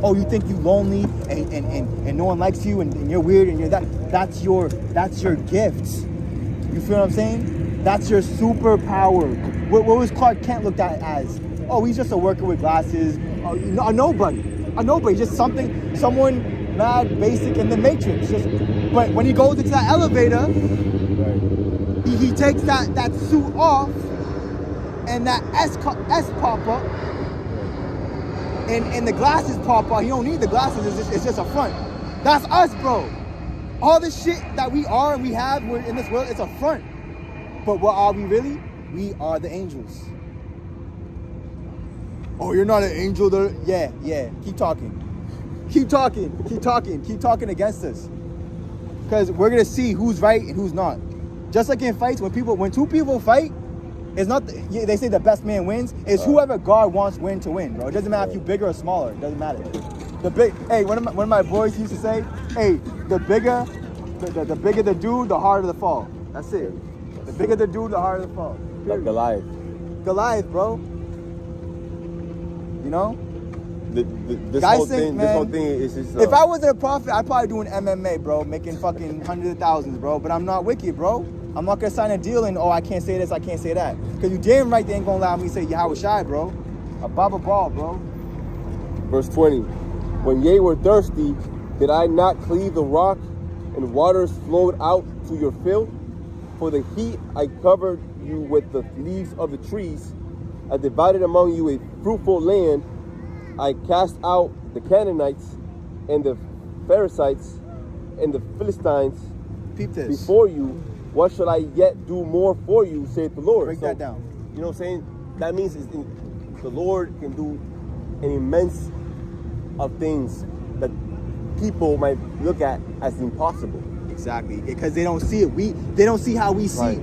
Speaker 2: Oh, you think you lonely and no one likes you and you're weird and you're that's your gift. You feel what I'm saying? That's your superpower. What was Clark Kent looked at as? Oh, he's just a worker with glasses. Oh, a nobody. A nobody. Just someone mad, basic in the Matrix. But when he goes into that elevator, he takes that suit off and that S pop up. And the glasses pop out. You don't need the glasses. It's just a front. That's us, bro. All the shit that we are and we have in this world, it's a front. But what are we really? We are the angels. Oh, you're not an angel there? Yeah. Keep talking. Keep talking against us. Because we're going to see who's right and who's not. Just like in fights, when two people fight, it's not, they say the best man wins. It's whoever God wants to win, bro. It doesn't matter if you're bigger or smaller. It doesn't matter. One of my boys used to say, hey, the bigger the dude, the harder the fall. That's it. The bigger the dude, the harder the fall.
Speaker 1: Like Goliath.
Speaker 2: Goliath, bro. You know?
Speaker 1: This whole thing is just...
Speaker 2: if I wasn't a prophet, I'd probably do an MMA, bro. Making fucking hundreds of thousands, bro. But I'm not wicked, bro. I'm not gonna sign a deal and I can't say this, I can't say that. Cause you damn right they ain't gonna allow me to say Yahweh Shai, bro. A Baba Ball, bro.
Speaker 1: Verse 20. When ye were thirsty, did I not cleave the rock and waters flowed out to your fill? For the heat I covered you with the leaves of the trees. I divided among you a fruitful land. I cast out the Canaanites and the Perizzites and the Philistines before you. What shall I yet do more for you, saith the Lord?
Speaker 2: Break that down.
Speaker 1: You know what I'm saying? That means the Lord can do an immense of things that people might look at as impossible.
Speaker 2: Exactly. Because they don't see it. They don't see how we see.
Speaker 1: Right.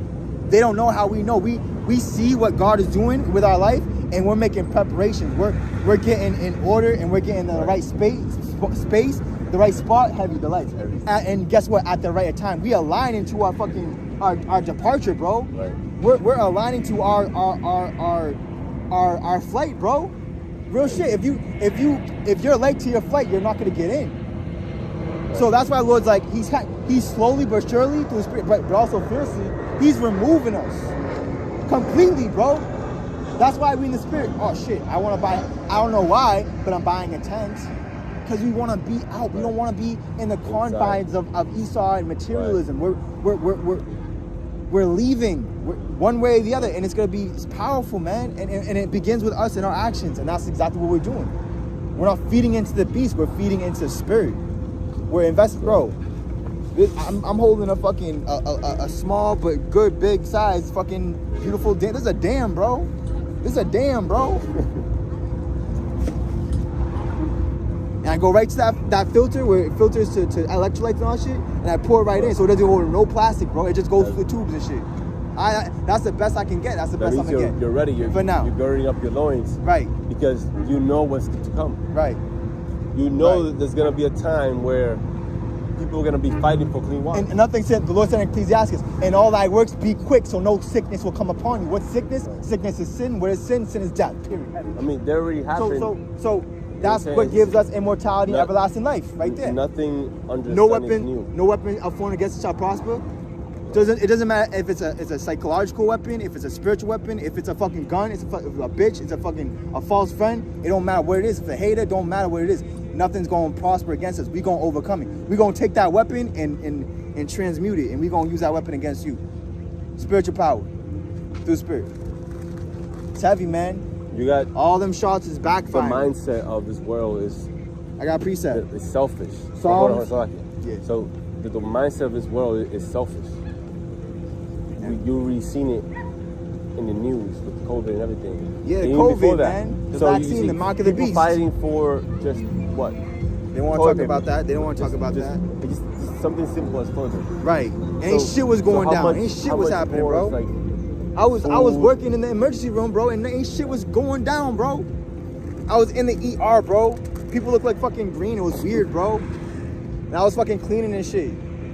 Speaker 2: They don't know how we know. We see what God is doing with our life and we're making preparations. We're getting in order and we're getting in the right space, the right spot, heavy the lights. And guess what? At the right time, we align into our fucking our departure, bro.
Speaker 1: Right.
Speaker 2: We're aligning to our flight, bro. Real shit. If you're late to your flight, you're not gonna get in. So that's why Lord's like he's slowly but surely through his spirit, but also fiercely, he's removing us completely, bro. That's why we in the spirit. Oh shit, I want to buy. I don't know why, but I'm buying a tent because we want to be out. We don't want to be in the confines of Esau and materialism. Right. We're leaving one way or the other, and it's gonna be powerful, man. And it begins with us and our actions, and that's exactly what we're doing. We're not feeding into the beast. We're feeding into the spirit. We're investing, bro. I'm holding a fucking a small but good big size fucking beautiful dam. This is a dam, bro. This is a dam, bro. And I go right to that filter where it filters to electrolytes and all that shit, and I pour it right in, so it doesn't hold no plastic, bro. It just goes through the tubes and shit. That's the best I can get. That's the best I'm gonna get.
Speaker 1: You're ready. For now. You're girding up your loins.
Speaker 2: Right.
Speaker 1: Because you know what's to come.
Speaker 2: Right.
Speaker 1: You know that there's gonna be a time where people are gonna be fighting for clean water.
Speaker 2: And another thing said, the Lord said in Ecclesiastes, "In all thy works be quick, so no sickness will come upon you." What's sickness? Sickness is sin. What is sin? Sin is death. Period.
Speaker 1: I mean, there already happened.
Speaker 2: So that's what gives us immortality and everlasting life, right there.
Speaker 1: Nothing under
Speaker 2: no
Speaker 1: the sun
Speaker 2: weapon,
Speaker 1: is new.
Speaker 2: No weapon formed against it shall prosper. It doesn't matter if it's a psychological weapon, if it's a spiritual weapon, if it's a fucking gun, it's a bitch, it's a false friend. It don't matter what it is. If it's a hater, it don't matter what it is. Nothing's going to prosper against us. We're going to overcome it. We're going to take that weapon and transmute it, and we're going to use that weapon against you. Spiritual power through spirit. It's heavy, man.
Speaker 1: You got
Speaker 2: all them shots is backfiring.
Speaker 1: The mindset of this world is.
Speaker 2: I got a precept.
Speaker 1: It's selfish.
Speaker 2: Psalms.
Speaker 1: Yeah. So the mindset of this world is selfish. Yeah. You already seen it in the news with COVID and everything.
Speaker 2: Yeah, COVID, man. The vaccine, the mark of the beast.
Speaker 1: Fighting for just what?
Speaker 2: They don't want to talk about that. They don't want to talk about that.
Speaker 1: Just something simple as clothing.
Speaker 2: Right. Ain't shit was going down. Ain't shit was happening, bro. Like, I was working in the emergency room, bro, and ain't shit was going down, bro. I was in the ER, bro. People look like fucking green. It was weird, bro. And I was fucking cleaning and shit.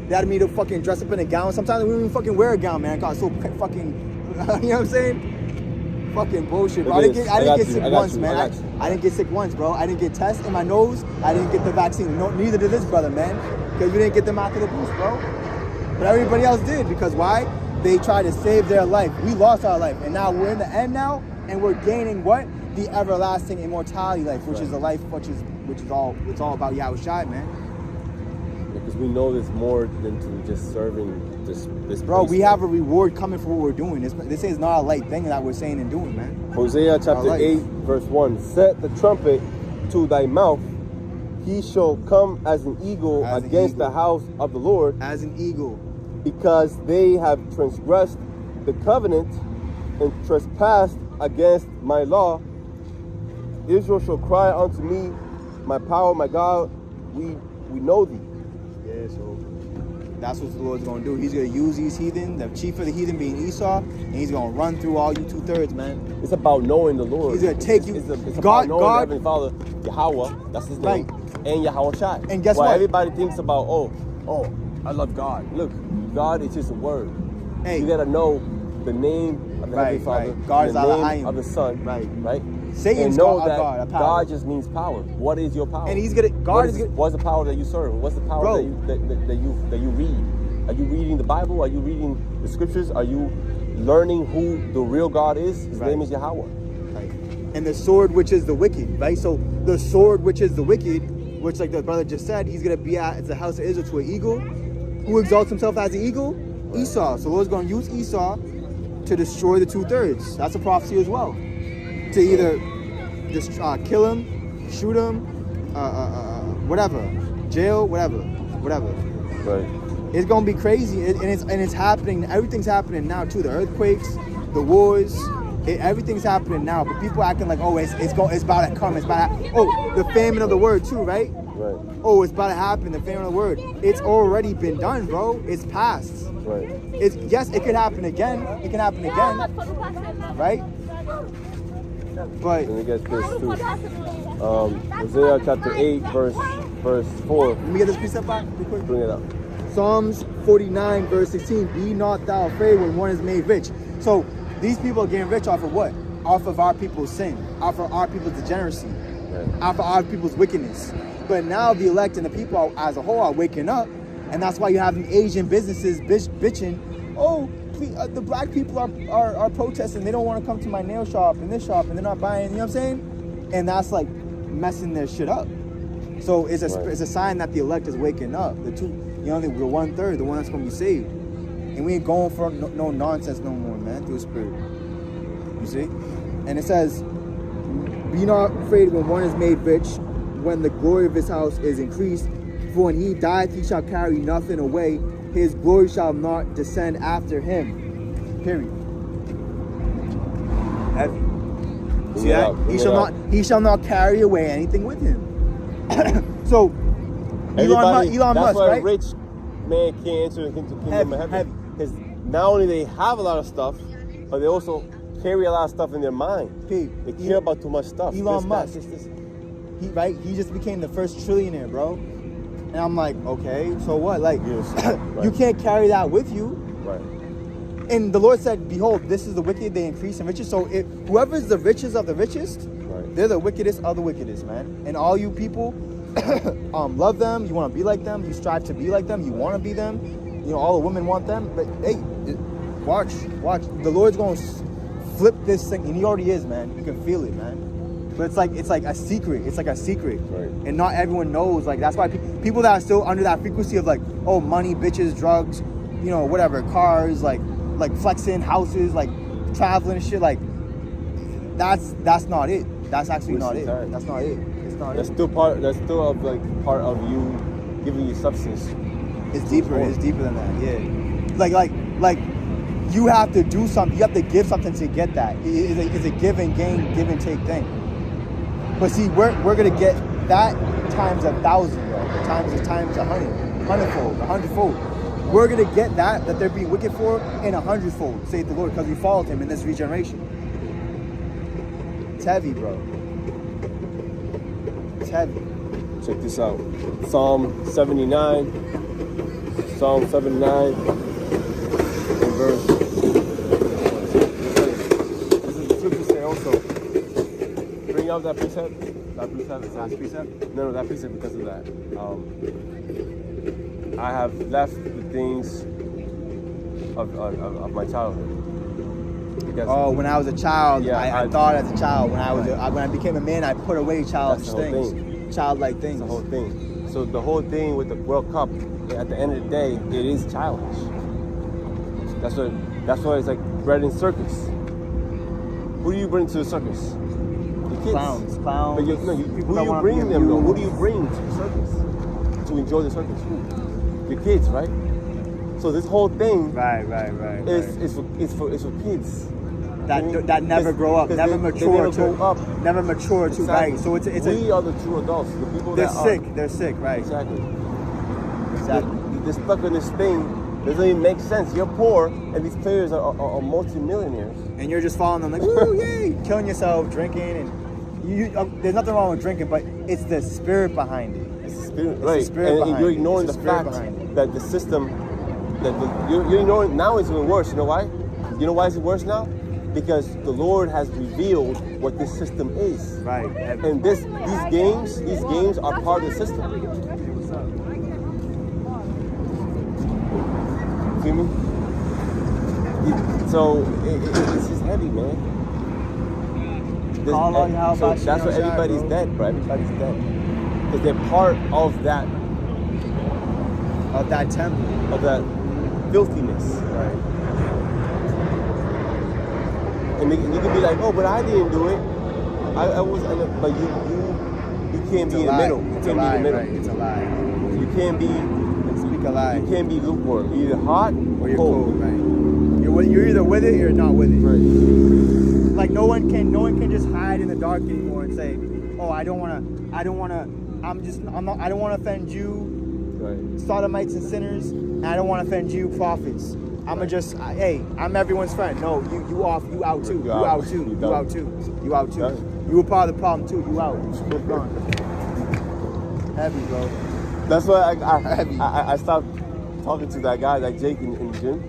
Speaker 2: They had me to fucking dress up in a gown. Sometimes we don't even fucking wear a gown, man. I got so fucking, you know what I'm saying? Fucking bullshit, bro. I didn't get sick once, man. I didn't get sick once, bro. I didn't get tests in my nose. I didn't get the vaccine. No, neither did this brother, man. Because we didn't get the mark of the boost, bro. But everybody else did. Because why? They tried to save their life. We lost our life. And now we're in the end now. And we're gaining what? The everlasting immortality life, which is the life, which is all, it's all about Yahushua, man.
Speaker 1: Because we know there's more than to just serving this
Speaker 2: bro, we have a reward coming for what we're doing. This is not a light thing that we're saying and doing, man.
Speaker 1: Hosea chapter 8, verse 1. Set the trumpet to thy mouth. He shall come as an eagle against the house of the Lord.
Speaker 2: As an eagle.
Speaker 1: Because they have transgressed the covenant and trespassed against my law. Israel shall cry unto me, my power, my God, we know thee.
Speaker 2: Yeah, so that's what the Lord's going to do. He's going to use these heathen, the chief of the heathen being Esau, and he's going to run through all you 2/3, man.
Speaker 1: It's about knowing the Lord.
Speaker 2: He's going to take you.
Speaker 1: It's about knowing the Heavenly Father, Yahweh, that's his name, and Yahushua.
Speaker 2: And guess what?
Speaker 1: Everybody thinks about, oh, I love God. Look, God is just a word. Hey. You got to know the name of the Heavenly Father,
Speaker 2: God is
Speaker 1: the name of the Son, right?
Speaker 2: Satan's
Speaker 1: know
Speaker 2: God,
Speaker 1: that
Speaker 2: God,
Speaker 1: God just means power. What is your power?
Speaker 2: And he's gonna.
Speaker 1: What's the power that you serve? What's the power that you read? Are you reading the Bible? Are you reading the scriptures? Are you learning who the real God is? His name is Yahweh.
Speaker 2: Right. And the sword, which is the wicked, right? So the sword, which is the wicked, which like the brother just said, he's gonna be at the house of Israel to an eagle. Who exalts himself as an eagle? Right. Esau. So the Lord's gonna use Esau to destroy the 2/3. That's a prophecy as well. To either just kill him, shoot him, whatever, jail, whatever.
Speaker 1: Right.
Speaker 2: It's gonna be crazy, and it's happening. Everything's happening now too. The earthquakes, the wars, everything's happening now. But people acting like, oh, it's about to come. It's about to. Oh, the famine of the word too, right?
Speaker 1: Right.
Speaker 2: Oh, it's about to happen. The famine of the word. It's already been done, bro. It's past.
Speaker 1: Right.
Speaker 2: Yes, it could happen again. It can happen again. Right. But
Speaker 1: let me get this too. Hosea chapter 8, verse 4.
Speaker 2: Let me get this precept back real quick.
Speaker 1: Bring it up.
Speaker 2: Psalms 49, verse 16. Be not thou afraid when one is made rich. So these people are getting rich off of what? Off of our people's sin. off of our people's degeneracy,
Speaker 1: Right.
Speaker 2: off of our people's wickedness. But now the elect and the people as a whole are waking up, and that's why you have them Asian businesses bitching. Oh, please, the black people are protesting. They don't want to come to my nail shop and this shop, and they're not buying. You know what I'm saying? And that's like messing their shit up. So it's a
Speaker 1: Right.
Speaker 2: it's a sign that the elect is waking up. The two, you know, we're 1/3, the one that's gonna be saved, and we ain't going for no nonsense no more, man. Through the Spirit, you see. And it says, "Be not afraid when one is made rich, when the glory of his house is increased. For when he dieth, he shall carry nothing away. His glory shall not descend after him." Period. Heavy. See that? He shall not carry away anything with him. So Elon
Speaker 1: That's
Speaker 2: Musk,
Speaker 1: why
Speaker 2: right?
Speaker 1: a rich man can't enter into the kingdom
Speaker 2: Heavy,
Speaker 1: of heaven.
Speaker 2: heavy.
Speaker 1: Because not only they have a lot of stuff, but they also carry a lot of stuff in their mind.
Speaker 2: P.
Speaker 1: They care about too much stuff.
Speaker 2: Elon
Speaker 1: This,
Speaker 2: Musk.
Speaker 1: that, this.
Speaker 2: He just became the first trillionaire, bro. And I'm like, okay, so what? Like,
Speaker 1: Yes, right.
Speaker 2: you can't carry that with you.
Speaker 1: Right.
Speaker 2: And the Lord said, behold, this is the wicked, they increase in riches. So whoever is the richest of the richest,
Speaker 1: Right.
Speaker 2: they're the wickedest of the wickedest, man. And all you people love them, you want to be like them, you strive to be like them, you want to be them. You know, all the women want them. But hey, watch. The Lord's going to flip this thing, and he already is, man. You can feel it, man. But it's like a secret. It's like a secret,
Speaker 1: Right.
Speaker 2: and not everyone knows. Like that's why people that are still under that frequency of like, oh, money, bitches, drugs, you know, whatever, cars, like flexing, houses, like traveling and shit. Like that's not it. That's actually not it.
Speaker 1: Time.
Speaker 2: That's not it. It's not
Speaker 1: That's
Speaker 2: it.
Speaker 1: still part. That's still part of you giving you substance.
Speaker 2: It's deeper. It's deeper than that. Yeah. Like you have to do something. You have to give something to get that. It's a give and gain, give and take thing. But see, we're gonna get that times 1,000, bro. Times 100-fold. We're gonna get that they're being wicked for in 100-fold, saith the Lord, because we followed him in this regeneration. It's heavy, bro. It's heavy.
Speaker 1: Check this out. Psalm 79. Psalm 79. Verse. This is the scripture say also. Bring out that precept. That precept.
Speaker 2: Last precept?
Speaker 1: No, that precept because of that. I have left the things of my childhood. Because
Speaker 2: Oh, when I was a child,
Speaker 1: Yeah,
Speaker 2: I
Speaker 1: I-
Speaker 2: thought as a child. When I was
Speaker 1: Right.
Speaker 2: when I became a man, I put away childish
Speaker 1: That's the whole
Speaker 2: things, childlike things.
Speaker 1: the whole thing. So the whole thing with the World Cup, at the end of the day, it is childish. That's why it's like bread and circus. Who do you bring to the circus? The kids.
Speaker 2: Clowns.
Speaker 1: But who
Speaker 2: People
Speaker 1: do
Speaker 2: that
Speaker 1: you
Speaker 2: wanna
Speaker 1: bring
Speaker 2: be
Speaker 1: them though? Who do
Speaker 2: amused.
Speaker 1: you bring to the circus to enjoy the circus? Who? The kids, right? So this whole thing
Speaker 2: Right.
Speaker 1: is for kids.
Speaker 2: That never grow up,
Speaker 1: 'Cause
Speaker 2: never
Speaker 1: they
Speaker 2: mature
Speaker 1: never
Speaker 2: to
Speaker 1: grow up.
Speaker 2: never mature to
Speaker 1: Exactly.
Speaker 2: right. So it's
Speaker 1: we are the true adults. The people
Speaker 2: they're
Speaker 1: that
Speaker 2: sick.
Speaker 1: are
Speaker 2: They're sick, right?
Speaker 1: exactly.
Speaker 2: Exactly.
Speaker 1: They're stuck in this thing. Doesn't even make sense. You're poor, and these players are multi-millionaires.
Speaker 2: And you're just following them like, woo, yay, killing yourself, drinking, and you there's nothing wrong with drinking, but it's the spirit behind it.
Speaker 1: It's the spirit,
Speaker 2: It's the
Speaker 1: right?
Speaker 2: spirit
Speaker 1: And
Speaker 2: behind
Speaker 1: you're
Speaker 2: it.
Speaker 1: ignoring
Speaker 2: It's
Speaker 1: the
Speaker 2: the spirit
Speaker 1: fact
Speaker 2: behind it.
Speaker 1: that the system, you're ignoring. Now it's even worse. You know why? You know why it's worse now? Because the Lord has revealed what this system is.
Speaker 2: Right.
Speaker 1: And these games are part of the system. Feel me? So it's just heavy, man.
Speaker 2: Call on Yahweh
Speaker 1: So
Speaker 2: Shem
Speaker 1: that's why
Speaker 2: Shai,
Speaker 1: everybody's
Speaker 2: bro.
Speaker 1: dead, bro. Everybody's dead because they're part of that
Speaker 2: temple.
Speaker 1: filthiness.
Speaker 2: Right.
Speaker 1: And you can be like, oh, but I didn't do it. I was, but you can't be in the middle. You
Speaker 2: It's
Speaker 1: can't
Speaker 2: a lie,
Speaker 1: be in the middle.
Speaker 2: right? It's a lie.
Speaker 1: You can't be.
Speaker 2: Speak a lie.
Speaker 1: You can't be lukewarm. You're either hot
Speaker 2: Or you're cold, right? You're either with it or you're not with it.
Speaker 1: Right.
Speaker 2: Like no one can just hide in the dark anymore and say, oh, I don't wanna, I don't wanna offend you,
Speaker 1: Right.
Speaker 2: sodomites and sinners, and I don't wanna offend you, prophets. Hey, I'm everyone's friend. No, you out too. You out too.
Speaker 1: Done.
Speaker 2: You were part of the problem too. You out. You're gone. Heavy, bro.
Speaker 1: That's why I stopped talking to that guy, like Jake in the gym.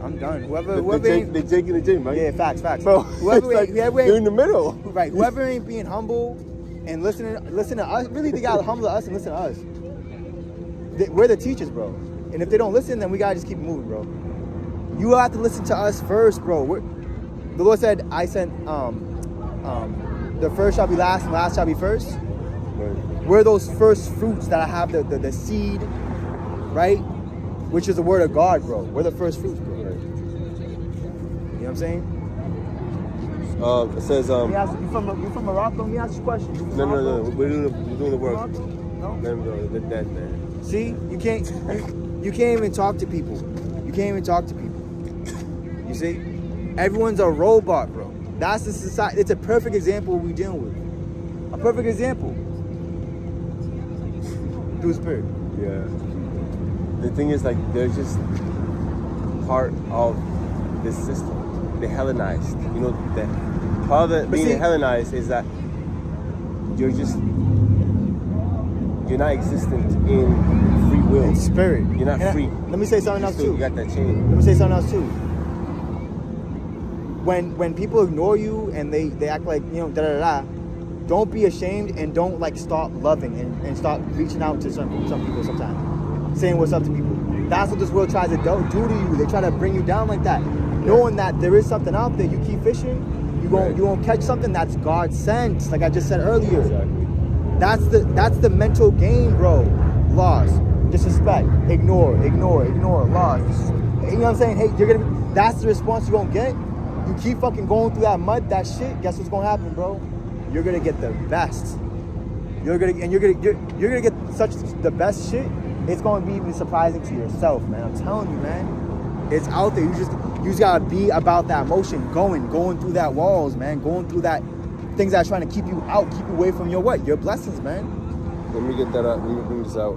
Speaker 2: I'm done. Whoever
Speaker 1: The
Speaker 2: ain't,
Speaker 1: Jake in the gym, right?
Speaker 2: yeah, facts.
Speaker 1: Bro,
Speaker 2: Whoever
Speaker 1: it's like
Speaker 2: ain't, whoever
Speaker 1: you're in
Speaker 2: ain't,
Speaker 1: the middle.
Speaker 2: right, whoever ain't being humble and listen to us, really they gotta humble us and listen to us. We're the teachers, bro. And if they don't listen, then we gotta just keep moving, bro. You have to listen to us first, bro. The Lord said, I sent the first shall be last and last shall be first.
Speaker 1: Right.
Speaker 2: We're those first fruits that have the seed, right? Which is the word of God, bro. We're the first fruits, bro.
Speaker 1: Right.
Speaker 2: You know what I'm saying?
Speaker 1: It says
Speaker 2: Let me ask you from Morocco? Let me ask you a question. You from
Speaker 1: no,
Speaker 2: Morocco?
Speaker 1: we're doing the work.
Speaker 2: Morocco? No?
Speaker 1: Let him go. Let that man.
Speaker 2: See, you can't even talk to people. You can't even talk to people. You see, everyone's a robot, bro. That's the society. It's a perfect example of what we're dealing with. A perfect example. Through spirit.
Speaker 1: Yeah. The thing is, like, they're just part of this system. They're Hellenized. You know, that part of it being Hellenized is that you're not existent in free will.
Speaker 2: In spirit.
Speaker 1: You're not free.
Speaker 2: Let me say something else too.
Speaker 1: You got that chain.
Speaker 2: Let me say something else too. When people ignore you and they act like, you know, don't be ashamed and don't like stop loving and stop reaching out to some people sometimes. Saying what's up to people. That's what this world tries to do to you. They try to bring you down like that. Knowing that there is something out there, you keep fishing, you won't catch something that's God sent. Like I just said earlier.
Speaker 1: Exactly.
Speaker 2: That's the mental game, bro. Loss, disrespect, ignore, loss. You know what I'm saying? Hey, that's the response you're gonna get. You keep fucking going through that mud, that shit, guess what's gonna happen, bro? You're gonna get the best. You're gonna get such the best shit. It's gonna be even surprising to yourself, man. I'm telling you, man. It's out there. You just gotta be about that motion, going through that walls, man, going through that things that are trying to keep you out, keep you away from your blessings, man.
Speaker 1: Let me get that out. Let me bring this out.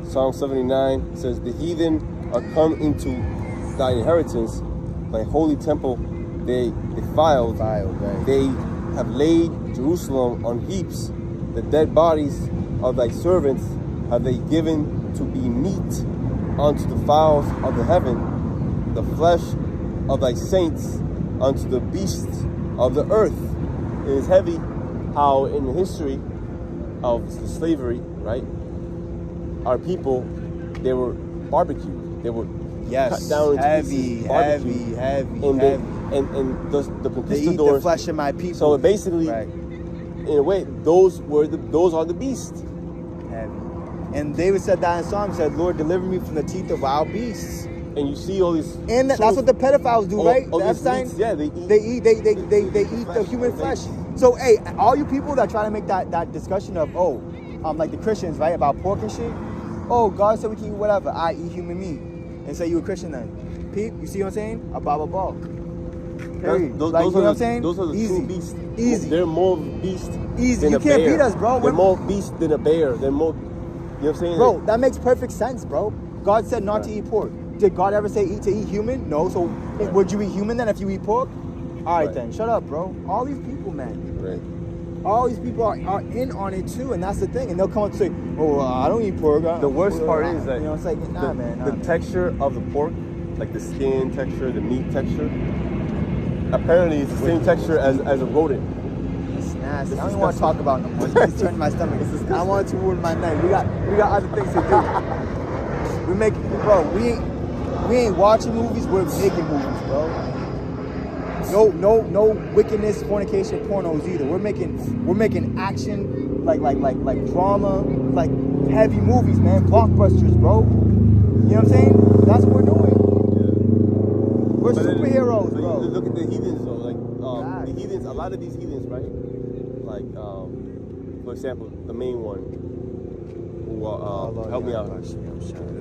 Speaker 1: Psalm 79 says, "The heathen are come into thy inheritance, thy holy temple they defiled.
Speaker 2: Right.
Speaker 1: They have laid Jerusalem on heaps. The dead bodies of thy servants have they given to be meat unto the fowls of the heaven, the flesh of thy saints unto the beasts of the earth." It is heavy how in the history of the slavery, right, our people, they were barbecued. They were cut down into pieces, barbecued.
Speaker 2: Heavy.
Speaker 1: And the
Speaker 2: They
Speaker 1: conquistadors,
Speaker 2: eat the flesh of my people.
Speaker 1: so basically,
Speaker 2: Right.
Speaker 1: in a way, those are the beasts.
Speaker 2: Heavy. And David said that in Psalm, he said, Lord, deliver me from the teeth of wild beasts.
Speaker 1: And you see all these.
Speaker 2: And that's what the pedophiles do, right?
Speaker 1: All
Speaker 2: The
Speaker 1: these
Speaker 2: Epstein,
Speaker 1: meats, yeah, they eat
Speaker 2: they eat the human flesh. So hey, all you people that try to make that discussion of like the Christians, right, about pork and shit. Oh, God said we can eat whatever. I eat human meat, and say you a Christian then. Peep, you see what I'm saying? A blah. Period.
Speaker 1: Those
Speaker 2: Like,
Speaker 1: are
Speaker 2: you know what I'm saying?
Speaker 1: Those are the
Speaker 2: Easy.
Speaker 1: true beasts.
Speaker 2: Easy.
Speaker 1: They're more beast
Speaker 2: Easy.
Speaker 1: than
Speaker 2: You
Speaker 1: a
Speaker 2: can't
Speaker 1: bear.
Speaker 2: beat us, bro.
Speaker 1: They're more beast than a bear. They're more. You know what I'm saying?
Speaker 2: Bro, that makes perfect sense, bro. God said not to eat pork. Did God ever say to eat human? No. So would you eat human then if you eat pork? All right, then. Shut up, bro. All these people, man.
Speaker 1: Right.
Speaker 2: All these people are in on it too, and that's the thing. And they'll come up and say, "Oh, I don't eat pork."
Speaker 1: The worst part is that,
Speaker 2: you know, it's like, nah, man.
Speaker 1: The texture of the pork, like the skin texture, the meat texture, apparently it's the same texture as a rodent.
Speaker 2: It's nasty.
Speaker 1: It's
Speaker 2: I don't even want to talk about it no more. It's turning my stomach. I want to ruin my night. We got other things to do. We ain't watching movies. We're making movies, bro. No wickedness, fornication, pornos either. We're making action like drama, like heavy movies, man. Blockbusters, bro. You know what I'm saying? That's what we're doing.
Speaker 1: Yeah.
Speaker 2: We're superheroes, bro.
Speaker 1: Look at the heathens though, like
Speaker 2: God.
Speaker 1: the heathens. A lot of these heathens, right? Like, for example, the main one who help me out.
Speaker 2: The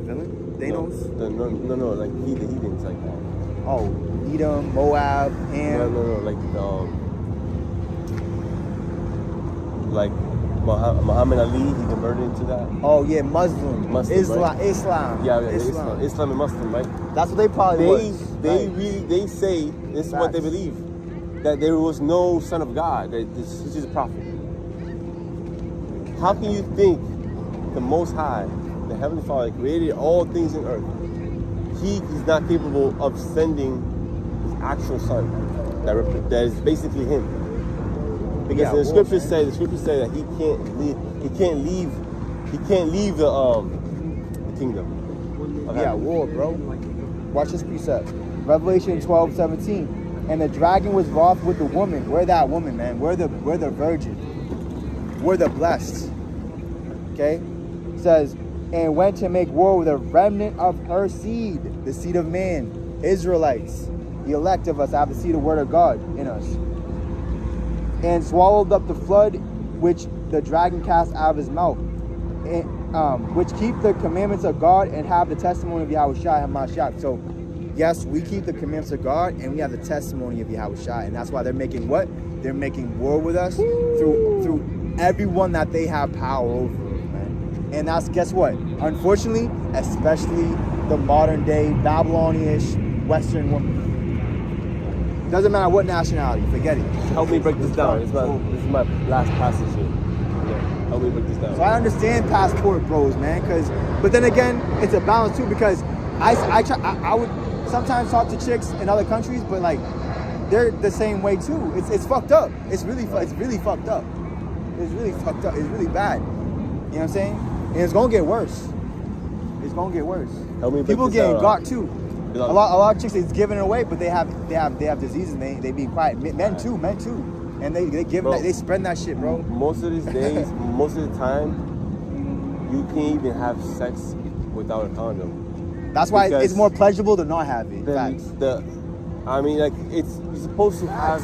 Speaker 2: villain? Thanos?
Speaker 1: No, like the heathens, like.
Speaker 2: Edom, Moab, Ham.
Speaker 1: No, like Muhammad Ali, he converted into that.
Speaker 2: Oh yeah, Muslim, Islam,
Speaker 1: right?
Speaker 2: Islam.
Speaker 1: Yeah, Islam and Muslim, right?
Speaker 2: That's what they probably was.
Speaker 1: They say this is what they believe, that there was no son of God, that this is a prophet. How can you think the Most High, the Heavenly Father, created all things in earth, he's not capable of sending his actual son. That is basically him. Because
Speaker 2: Yeah,
Speaker 1: the scriptures
Speaker 2: man.
Speaker 1: say that he can't leave the kingdom. Okay.
Speaker 2: Yeah, war, bro. Watch this precept. Revelation 12:17. And the dragon was wroth with the woman. We're that woman, man. We're the virgin. We're the blessed. Okay? It says, and went to make war with a remnant of her seed, the seed of man, Israelites, the elect of us, have the seed of word of God in us. And swallowed up the flood which the dragon cast out of his mouth. And, which keep the commandments of God and have the testimony of Yahushua HaMashiach. So, yes, we keep the commandments of God and we have the testimony of Yahushua. And that's why they're making what? They're making war with us through everyone that they have power over, man. And that's, guess what? Unfortunately, especially the modern day Babylonian-ish Western woman. Doesn't matter what nationality, forget it.
Speaker 1: Help me break this down. This is my last passage here. Yeah. Help me break this down.
Speaker 2: So I understand passport bros, man, but then again, it's a balance too, because I would sometimes talk to chicks in other countries, but like they're the same way too. It's fucked up. It's really fucked up. It's really fucked up. It's really bad. You know what I'm saying? And it's gonna get worse. It's gonna get worse.
Speaker 1: Help me break
Speaker 2: People
Speaker 1: this
Speaker 2: getting
Speaker 1: down.
Speaker 2: got too. A lot of chicks is giving it away, but they have diseases. And they be quiet. Men too, and they give
Speaker 1: Bro,
Speaker 2: they spread that shit, bro.
Speaker 1: Most of these days, most of the time, you can't even have sex without a condom.
Speaker 2: That's why
Speaker 1: Because
Speaker 2: it's more pleasurable to not have it. Facts.
Speaker 1: You're supposed to have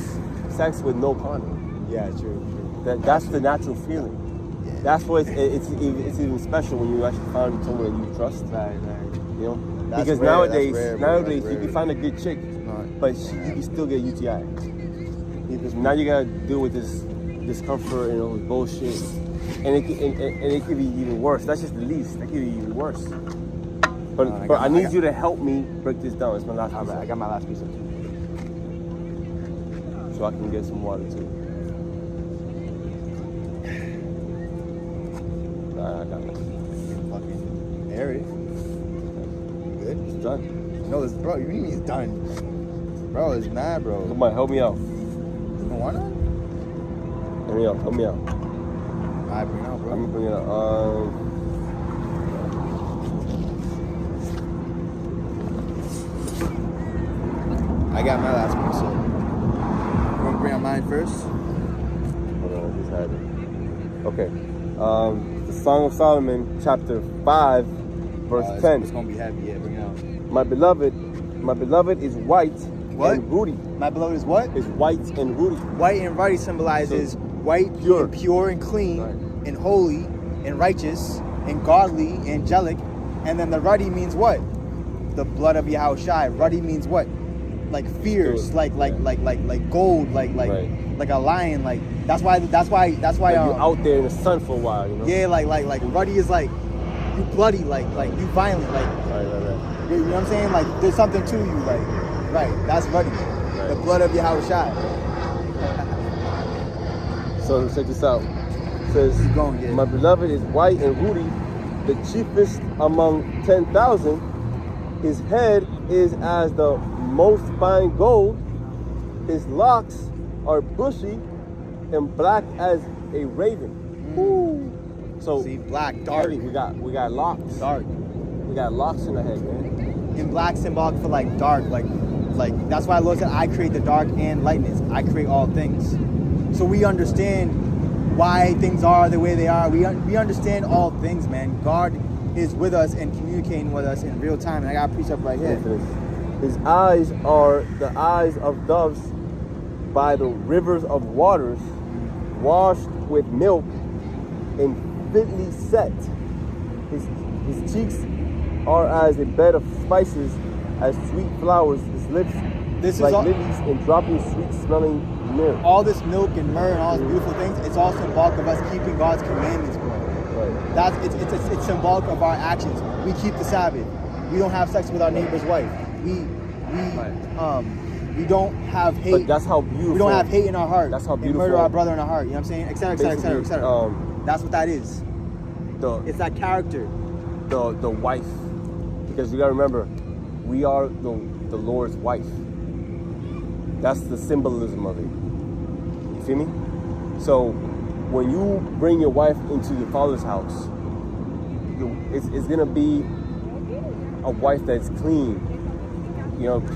Speaker 1: sex with no condom.
Speaker 2: Yeah, true.
Speaker 1: That's the natural feeling.
Speaker 2: Yeah.
Speaker 1: That's why it's even special when you actually find someone that you trust.
Speaker 2: Right.
Speaker 1: You know,
Speaker 2: That's
Speaker 1: because
Speaker 2: rare,
Speaker 1: nowadays
Speaker 2: that's rare, bro.
Speaker 1: you
Speaker 2: That's
Speaker 1: can
Speaker 2: rare.
Speaker 1: find a good chick,
Speaker 2: Right.
Speaker 1: but you can still get UTI. Because now you gotta deal with this discomfort and all this bullshit, and it could be even worse. That's just the least. That could be even worse. But I need you to help me break this down. It's my last piece.
Speaker 2: I got my last piece of
Speaker 1: So I can get some water too. Nah, I got it.
Speaker 2: fucking area. Good.
Speaker 1: It's done.
Speaker 2: No, this, bro. You mean it's done? Bro, it's mad, bro.
Speaker 1: Come on, help me out.
Speaker 2: You don't want to?
Speaker 1: Help me out.
Speaker 2: I bring it out, bro.
Speaker 1: I'm gonna bring it up.
Speaker 2: I got my last piece. So you want to bring out mine first?
Speaker 1: Hold on, I just had it. Okay. The Song of Solomon, chapter 5, verse 10.
Speaker 2: It's gonna be heavy. Yeah, bring it out.
Speaker 1: My beloved is white
Speaker 2: What?
Speaker 1: and ruddy.
Speaker 2: My beloved is what?
Speaker 1: Is white and ruddy.
Speaker 2: White and ruddy symbolizes white,
Speaker 1: pure.
Speaker 2: and pure and clean,
Speaker 1: Right.
Speaker 2: and holy and righteous and godly, angelic. And then the ruddy means what? The blood of Yahushua. Ruddy means what? Like fierce,
Speaker 1: Good.
Speaker 2: like gold, like
Speaker 1: Right.
Speaker 2: like a lion. Like that's why
Speaker 1: Like you're out there in the sun for a while, you know?
Speaker 2: yeah, like ruddy is like you bloody, like you violent, like
Speaker 1: Right.
Speaker 2: you know what I'm saying? Like there's something to you, like right. That's ruddy. The blood of Yahushua.
Speaker 1: So check this out. It says,
Speaker 2: Keep going, yeah.
Speaker 1: my beloved is white and ruddy, the chiefest among 10,000. His head is as the most fine gold. His locks are bushy and black as a raven. Woo. So
Speaker 2: See, black, dark,
Speaker 1: heavy. We got locks.
Speaker 2: dark.
Speaker 1: We got locks in the head, man.
Speaker 2: And black symbolic for like dark, like that's why Lord said, I create the dark and lightness. I create all things. So we understand why things are the way they are. We understand all things, man. God is with us and communicating with us in real time. And I got a precept right here.
Speaker 1: His eyes are the eyes of doves by the rivers of waters, washed with milk and fitly set. His cheeks are as a bed of spices, as sweet flowers. His lips
Speaker 2: This
Speaker 1: like
Speaker 2: is all,
Speaker 1: lilies and dropping sweet-smelling myrrh.
Speaker 2: all this milk and myrrh and all these beautiful things. It's all symbolic of us keeping God's commandments, bro.
Speaker 1: Right.
Speaker 2: That's it's symbolic of our actions. We keep the Sabbath. We don't have sex with our neighbor's wife. We don't have hate.
Speaker 1: But that's how beautiful.
Speaker 2: We don't have hate in our heart.
Speaker 1: That's how
Speaker 2: And
Speaker 1: beautiful.
Speaker 2: murder our brother in our heart. You know what I'm saying? Et cetera, et cetera, et cetera, et cetera. That's what that is.
Speaker 1: The
Speaker 2: It's that character.
Speaker 1: the wife, because you gotta remember, We are the Lord's wife. That's the symbolism of it. You feel me? So when you bring your wife into your father's house, it's gonna be a wife that's clean,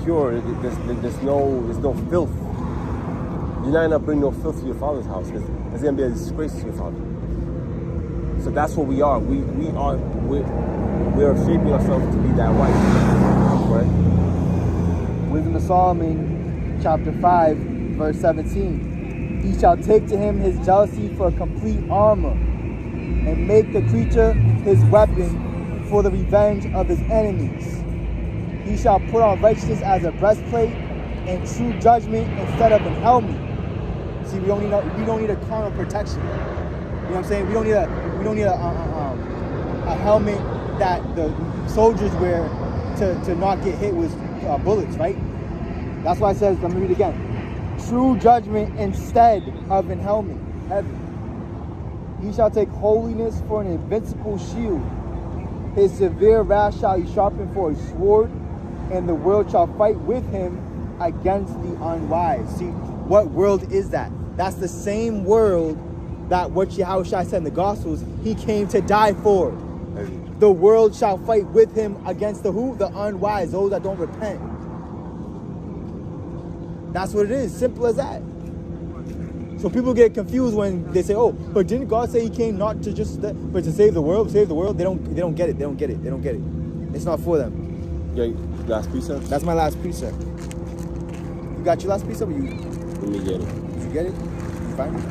Speaker 1: pure. There's no filth. You're not gonna bring no filth to your father's house. It's gonna be a disgrace to your father. So that's what we are. We are shaping ourselves to be that wife, right?
Speaker 3: Wisdom of Solomon, chapter 5, verse 17. He shall take to him his jealousy for a complete armor, and make the creature his weapon for the revenge of his enemies. He shall put on righteousness as a breastplate, and true judgment instead of an helmet. See, we don't need a carnal protection. You know what I'm saying? We don't need a helmet that the soldiers wear to not get hit with bullets, right? That's why it says, let me read it again. True judgment instead of an helmet. Heavy. He shall take holiness for an invincible shield. His severe wrath shall he sharpen for a sword, and the world shall fight with him against the unwise. See, what world is that? That's the same world that what Yahushua said in the Gospels, he came to die for. The world shall fight with him against the who? The unwise, those that don't repent. That's what it is, simple as that. So people get confused when they say, "Oh, but didn't God say he came not to just, but to save the world, save the world?" They don't get it, they don't get it. It's not for them.
Speaker 1: Yeah, last precept?
Speaker 3: That's my last precept. You got your last precept, or you?
Speaker 1: Let me get it.
Speaker 3: Did you get it? You find it?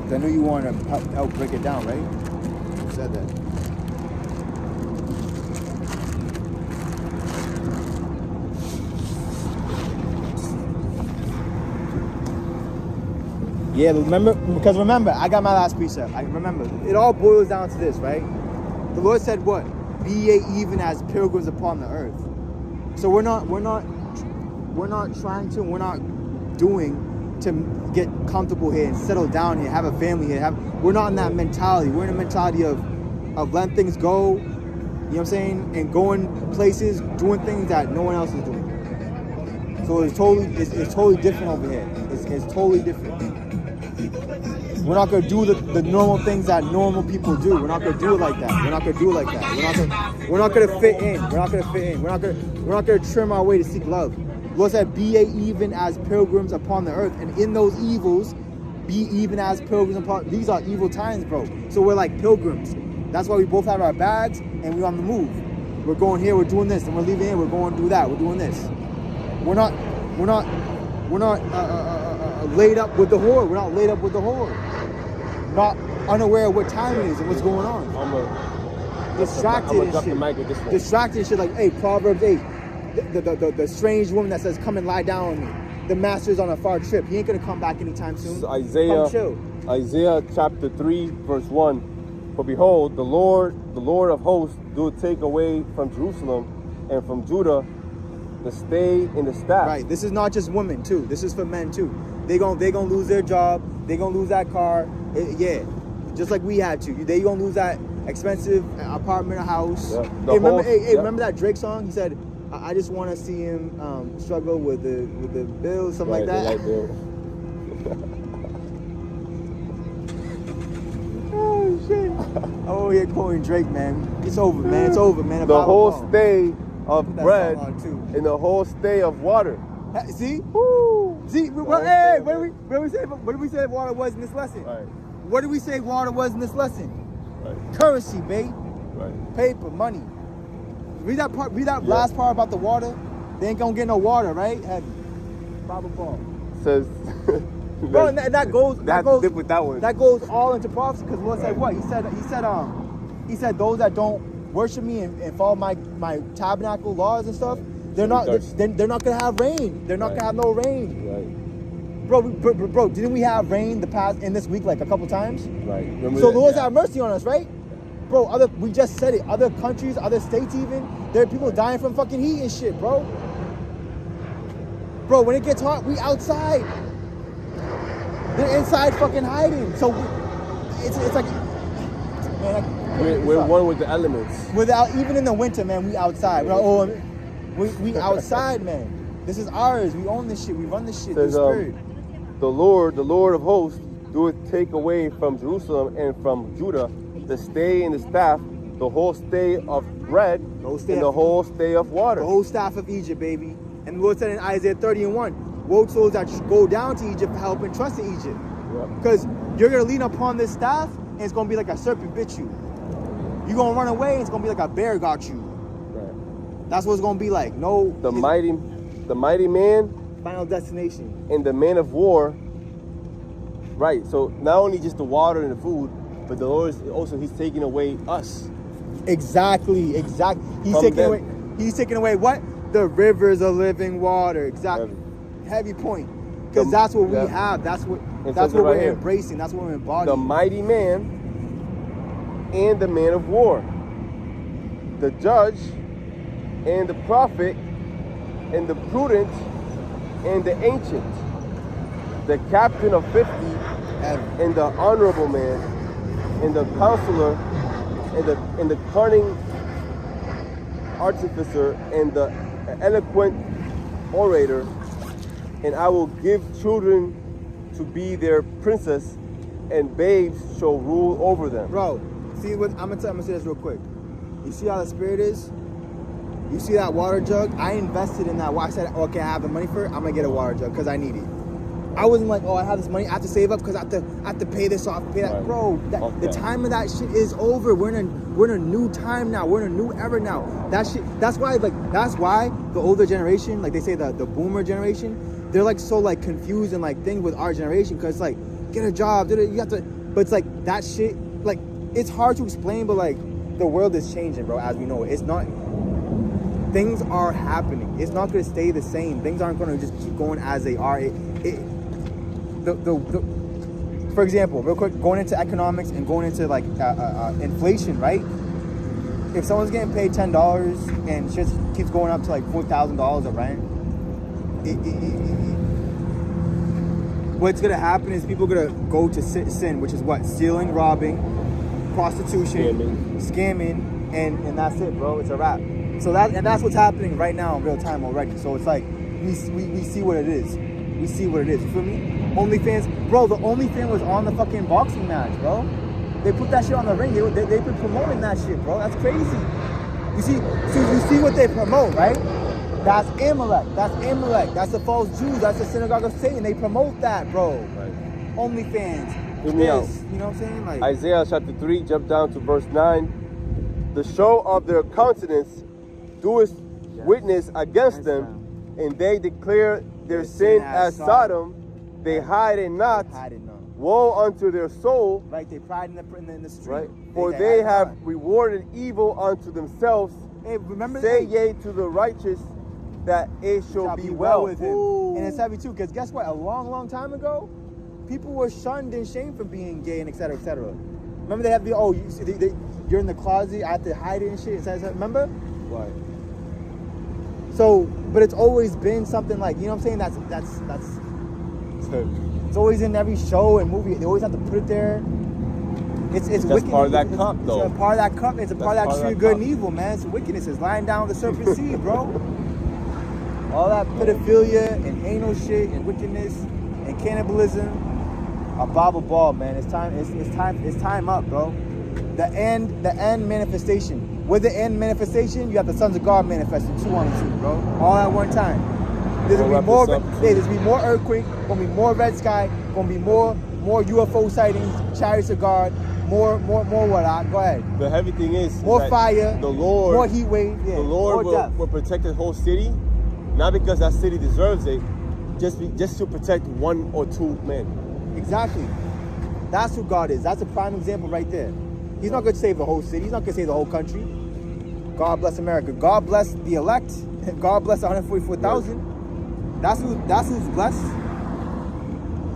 Speaker 3: 'Cause I know you want to help break it down, right? You said that. Yeah, remember, I got my last precept. I remember. It all boils down to this, right? The Lord said what? Be ye even as pilgrims upon the earth. So we're not doing to get comfortable here and settle down here, have a family here. We're not in that mentality. We're in a mentality of letting things go, you know what I'm saying? And going places, doing things that no one else is doing. So it's totally different over here. It's totally different. We're not gonna do the normal things that normal people do. We're not gonna do it like that. We're not gonna fit in. We're not gonna trim our way to seek love. The Lord said, "Be ye even as pilgrims upon the earth," and in those evils, be even as pilgrims upon. These are evil times, bro. So we're like pilgrims. That's why we both have our bags and we're on the move. We're going here. We're doing this, and we're leaving here. We're going to do that. We're doing this. We're not laid up with the whore. We're not laid up with the whore. Not unaware of what time it is and what's going on. Distracted and shit like, hey, Proverbs 8. The strange woman that says, come and lie down with me. The master's on a far trip. He ain't going to come back anytime soon.
Speaker 1: So Isaiah chapter 3, verse 1. For behold, the Lord of hosts do take away from Jerusalem and from Judah the stay and the staff.
Speaker 3: Right. This is not just women too. This is for men too. They gonna lose their job. They gonna lose that car. Yeah, just like we had to. They gonna lose that expensive apartment or house. Yeah. Remember that Drake song? He said, "I just want to see him struggle with the bills, something like that." Oh shit! Oh, you're quoting Drake, man. It's over, man. It's over, man.
Speaker 1: The whole stay of bread and the whole stay of water.
Speaker 3: See? Woo. See? Hey, what did we say water was in this lesson?
Speaker 1: Right.
Speaker 3: What did we say water was in this lesson?
Speaker 1: Right.
Speaker 3: Currency, babe.
Speaker 1: Right.
Speaker 3: Paper, money. Read that part. Read that last part about the water. They ain't gonna get no water, right? Heavy. Bible ball.
Speaker 1: Says.
Speaker 3: Bro, and that goes. That goes
Speaker 1: with that one.
Speaker 3: That goes all into prophecy because the Lord said what? He said those that don't worship me and follow my tabernacle laws and stuff, they're not gonna have rain. They're not gonna have no rain.
Speaker 1: Right.
Speaker 3: Bro, didn't we have rain in this week like a couple times?
Speaker 1: Right.
Speaker 3: So the Lord's have mercy on us, right? Bro, we just said it. Other countries, other states even, there are people dying from fucking heat and shit, bro. Bro, when it gets hot, we outside. They're inside fucking hiding. So it's like, man,
Speaker 1: we're one with the elements.
Speaker 3: Without even in the winter, man, we outside. We're like,
Speaker 2: We outside, man. This is ours. We own this shit. We run this shit. The
Speaker 1: Says,
Speaker 2: spirit.
Speaker 1: the Lord of hosts, doeth take away from Jerusalem and from Judah the stay and the staff, the whole stay of bread,
Speaker 2: whole stay
Speaker 1: and the
Speaker 2: of-
Speaker 1: whole stay of water.
Speaker 2: The whole staff of Egypt, baby. And the Lord said in Isaiah 30:1, woe to those that go down to Egypt for help and trust in Egypt.
Speaker 1: Yep.
Speaker 2: Because you're going to lean upon this staff, and it's going to be like a serpent bit you. You're going to run away, and it's going to be like a bear got you.
Speaker 1: Right.
Speaker 2: That's what it's going to be like. No,
Speaker 1: The mighty man
Speaker 2: final destination.
Speaker 1: and the man of war. Right. So not only just the water and the food, but the Lord is also He's taking away us.
Speaker 2: Exactly. He's
Speaker 1: From
Speaker 2: taking
Speaker 1: them.
Speaker 2: away. He's taking away what? The rivers of living water. Exactly.
Speaker 1: Heavy.
Speaker 2: Heavy point. Because that's what
Speaker 1: Yeah.
Speaker 2: we have. That's what.
Speaker 1: It
Speaker 2: That's
Speaker 1: says it
Speaker 2: what
Speaker 1: right
Speaker 2: we're
Speaker 1: here.
Speaker 2: embracing. That's what we're
Speaker 1: The
Speaker 2: embodying.
Speaker 1: mighty man and the man of war, the judge and the prophet and the prudent and the ancient, the captain of 50
Speaker 2: Heavy.
Speaker 1: and the honorable man and the counselor and the cunning artificer and the eloquent orator, and I will give children to be their princess, and babes shall rule over them.
Speaker 2: Bro, see what I'm gonna say this real quick. You see how the spirit is? You see that water jug? I invested in that. I said, okay, I have the money for it. I'm gonna get a water jug because I need it. I wasn't like, oh, I have this money. I have to save up because I have to pay this off, pay that.
Speaker 1: Right.
Speaker 2: Bro,
Speaker 1: Fuck
Speaker 2: the
Speaker 1: that.
Speaker 2: time of that shit is over. We're in a new time now. We're in a new era now. That shit. That's why the older generation, like they say the boomer generation, they're like so like confused and like things with our generation because like get a job, you have to. But it's like that shit. Like it's hard to explain, but like the world is changing, bro. As we know it, it's not. Things are happening. It's not going to stay the same. Things aren't going to just keep going as they are. For example, real quick, going into economics and going into like inflation, right? If someone's getting paid $10 and shit keeps going up to like $4,000 of rent, what's going to happen is people are going to go to sin, which is what? Stealing, robbing, prostitution, scamming, and that's it, bro. It's a wrap. So that's what's happening right now in real time already. So it's like we see what it is. We see what it is. You feel me? OnlyFans, bro. The OnlyFans was on the fucking boxing match, bro. They put that shit on the ring. They've been promoting that shit, bro. That's crazy. You see what they promote, right? That's Amalek. That's the false Jews. That's the synagogue of Satan. They promote that, bro.
Speaker 1: Right.
Speaker 2: OnlyFans.
Speaker 1: Hear me out.
Speaker 2: You know what I'm saying? Like
Speaker 1: Isaiah chapter 3, jump down to verse 9. The show of their countenance doeth witness against them, and they declare their sin as Sodom. They hide it not. Woe unto their soul.
Speaker 2: Right, they pride in the street.
Speaker 1: Right, for they have rewarded evil unto themselves.
Speaker 2: Hey, remember?
Speaker 1: Say yea to the righteous, that it shall be well
Speaker 2: with him.
Speaker 1: Ooh.
Speaker 2: And it's heavy too, because guess what? A long, long time ago, people were shunned and shamed for being gay and et cetera, et cetera. Remember they have the you're in the closet, I have to hide it and shit. Remember?
Speaker 1: Right.
Speaker 2: So, but it's always been something like, you know what I'm saying? That's it's always in every show and movie. They always have to put it there. It's wicked.
Speaker 1: part of that cup, though.
Speaker 2: It's a part of that cup. It's a part of that tree of good
Speaker 1: cup.
Speaker 2: and evil, man. It's wickedness. It's lying down the serpent seed, bro. All that pedophilia and anal shit and wickedness and cannibalism. A Bible ball, man. It's time up, bro. The end manifestation. With the end manifestation, you have the sons of God manifesting 2 on 2, bro. All at one time. There's gonna be more. There's gonna be more earthquake. Gonna be more red sky. Gonna be more UFO sightings. Chariots of God. More what? Go ahead.
Speaker 1: The heavy thing is
Speaker 2: More
Speaker 1: that
Speaker 2: fire.
Speaker 1: The Lord,
Speaker 2: more heat wave. Yeah.
Speaker 1: the Lord
Speaker 2: more death.
Speaker 1: will protect the whole city, not because that city deserves it, just to protect 1 or 2 men.
Speaker 2: Exactly. That's who God is. That's a prime example right there. He's not going to save the whole city. He's not going to save the whole country. God bless America. God bless the elect. God bless 144,000. That's who's blessed.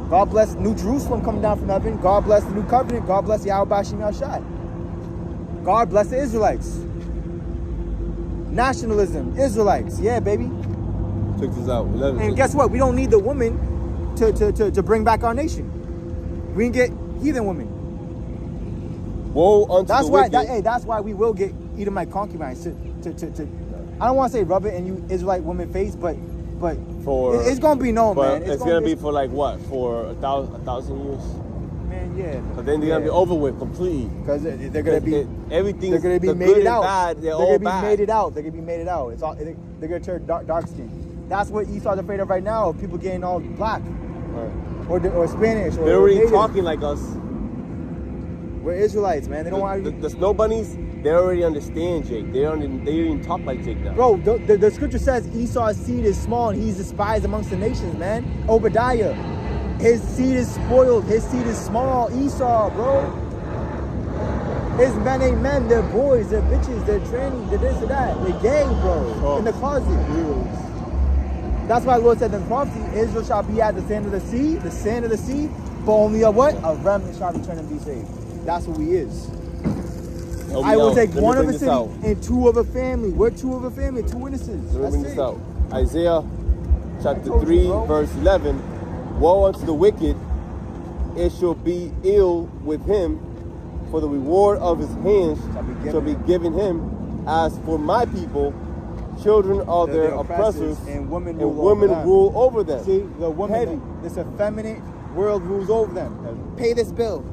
Speaker 2: God bless New Jerusalem coming down from heaven. God bless the New Covenant. God bless Yahweh Bashim Yahshai. God bless the Israelites. Nationalism. Israelites. Yeah, baby.
Speaker 1: Check this out.
Speaker 2: And guess what? We don't need the woman to bring back our nation. We can get heathen women.
Speaker 1: Woe unto
Speaker 2: That's
Speaker 1: the
Speaker 2: why.
Speaker 1: wicked.
Speaker 2: That's why we will get Edomite concubines to
Speaker 3: I don't want to say rub it in you Israelite women face, but
Speaker 1: For
Speaker 3: it's gonna be known,
Speaker 1: but
Speaker 3: man.
Speaker 1: it's gonna be for like what? For a thousand years?
Speaker 3: man, yeah.
Speaker 1: But then they're gonna be over with completely.
Speaker 3: Because they're gonna be
Speaker 1: everything.
Speaker 3: they're gonna be
Speaker 1: the
Speaker 3: made
Speaker 1: good
Speaker 3: it
Speaker 1: and
Speaker 3: out.
Speaker 1: bad, they're all
Speaker 3: gonna be
Speaker 1: bad.
Speaker 3: made it out. They're gonna be made it out. It's all they're gonna turn dark skin. That's what Esau's afraid of right now. People getting all black or Spanish or
Speaker 1: They're already
Speaker 3: native.
Speaker 1: talking like us.
Speaker 3: We're Israelites, man. They don't want
Speaker 1: The snow bunnies, they already understand Jake. They even talk like Jake now.
Speaker 3: Bro, the scripture says Esau's seed is small and he's despised amongst the nations, man. Obadiah. His seed is spoiled. His seed is small. Esau, bro. His men ain't men. They're boys. They're bitches. They're trannies. They're this or that. They're gay, bro. In the closet. That's why the Lord said in the prophecy, Israel shall be as the sand of the sea, but only a what? A remnant shall return and be saved. That's who he is.
Speaker 1: Help me
Speaker 3: I will
Speaker 1: out.
Speaker 3: take
Speaker 1: Let me
Speaker 3: one of
Speaker 1: bring
Speaker 3: a
Speaker 1: this
Speaker 3: city
Speaker 1: out.
Speaker 3: and two of a family. We're two of a family, two witnesses.
Speaker 1: Let me bring
Speaker 3: That's
Speaker 1: this
Speaker 3: it.
Speaker 1: out. Isaiah chapter
Speaker 3: told you,
Speaker 1: 3,
Speaker 3: bro.
Speaker 1: verse 11. Woe unto the wicked, it shall be ill with him, for the reward of his hands shall be given him. As for my people, children are their oppressors,
Speaker 3: and women
Speaker 1: rule over them.
Speaker 3: See, the woman,
Speaker 1: Heavy.
Speaker 3: this effeminate world rules over them. Pay this bill.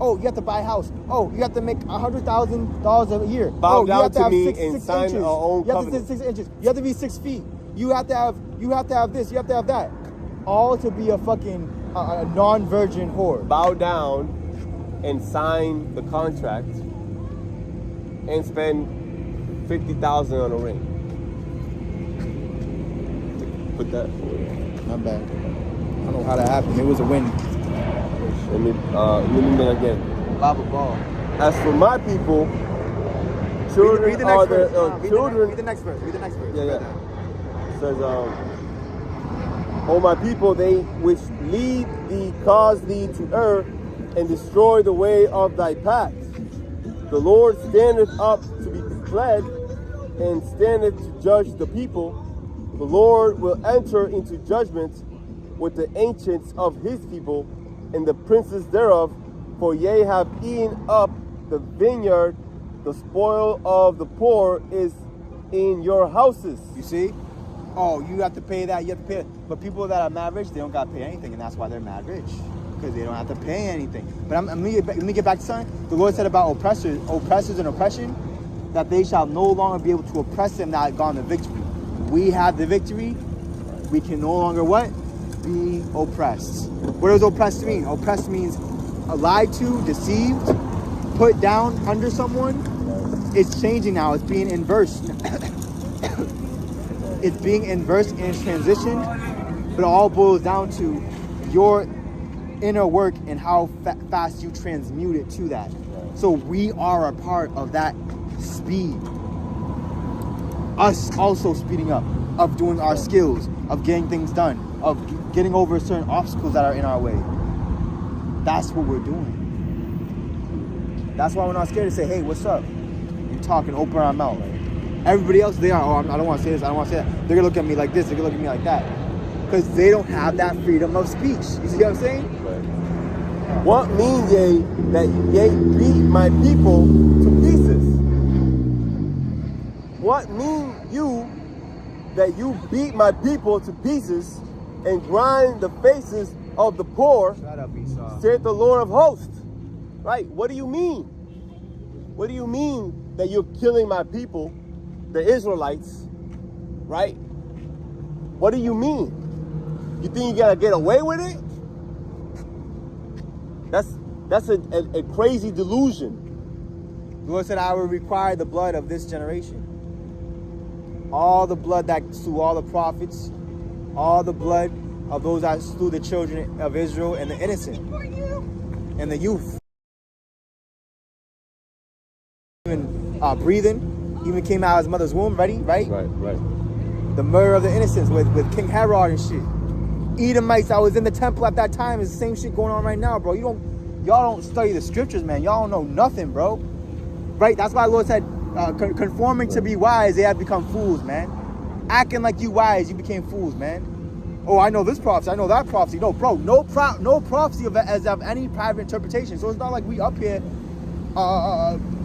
Speaker 3: Oh, you have to buy a house. Oh, you have to make $100,000 a year.
Speaker 1: Bow
Speaker 3: oh,
Speaker 1: down
Speaker 3: you have to
Speaker 1: to
Speaker 3: have
Speaker 1: me
Speaker 3: six
Speaker 1: and sign
Speaker 3: inches.
Speaker 1: our own
Speaker 3: You have to
Speaker 1: covenant.
Speaker 3: sit 6 inches. You have to be 6 feet. You have to have this. You have to have that. All to be a fucking a non-virgin whore.
Speaker 1: Bow down and sign the contract and spend $50,000 on a ring. Put that.
Speaker 3: My bad. I don't know how that happened. It was a win.
Speaker 1: Let me know again.
Speaker 3: Baba ball.
Speaker 1: As for my people, children
Speaker 3: Read the
Speaker 1: are
Speaker 3: next
Speaker 1: their
Speaker 3: verse.
Speaker 1: children.
Speaker 3: Read the next verse. Read the next verse.
Speaker 1: Yeah, yeah. It says, O my people, they which lead thee cause thee to err and destroy the way of thy paths. The Lord standeth up to be fled and standeth to judge the people. The Lord will enter into judgment with the ancients of his people and the princes thereof, for ye have eaten up the vineyard, the spoil of the poor is in your houses.
Speaker 3: You see? Oh, you have to pay that. You have to pay it. But people that are mad rich, they don't got to pay anything, and that's why they're mad rich, because they don't have to pay anything. But let me get back to something. The Lord said about oppressors and oppression, that they shall no longer be able to oppress them that have gone to victory. We have the victory. We can no longer what? Be oppressed. What does oppressed mean? Oppressed means lied to, deceived, put down under someone. It's changing now. It's being inverse. It's being inverse and transitioned, but it all boils down to your inner work and how fast you transmute it to that. So we are a part of that speed. Us also speeding up, of doing our skills, of getting things done, of getting over certain obstacles that are in our way. That's what we're doing. That's why we're not scared to say, hey, what's up? You talk and open our mouth. Everybody else, they are, oh, I don't want to say this, I don't want to say that. They're going to look at me like this, they're going to look at me like that. Because they don't have that freedom of speech. You see what I'm saying?
Speaker 1: What mean ye that ye beat my people to pieces? What mean you that you beat my people to pieces and grind the faces of the poor,
Speaker 3: Shut up, Esau.
Speaker 1: saith the Lord of hosts? Right? What do you mean? What do you mean that you're killing my people, the Israelites? Right? What do you mean? You think you gotta get away with it? That's a crazy delusion.
Speaker 3: The Lord said, I will require the blood of this generation. All the blood that slew all the prophets, all the blood of those that slew the children of Israel and the innocent and the youth. Even breathing, even came out of his mother's womb, ready, right?
Speaker 1: Right.
Speaker 3: The murder of the innocents with King Herod and shit. Edomites that was in the temple at that time is the same shit going on right now, bro. Y'all don't study the scriptures, man. Y'all don't know nothing, bro. Right? That's why the Lord said, conforming to be wise, they have become fools, man. Acting like you wise, you became fools, man. Oh, I know this prophecy, I know that prophecy. No, bro, no prophecy as of any private interpretation. So it's not like we up here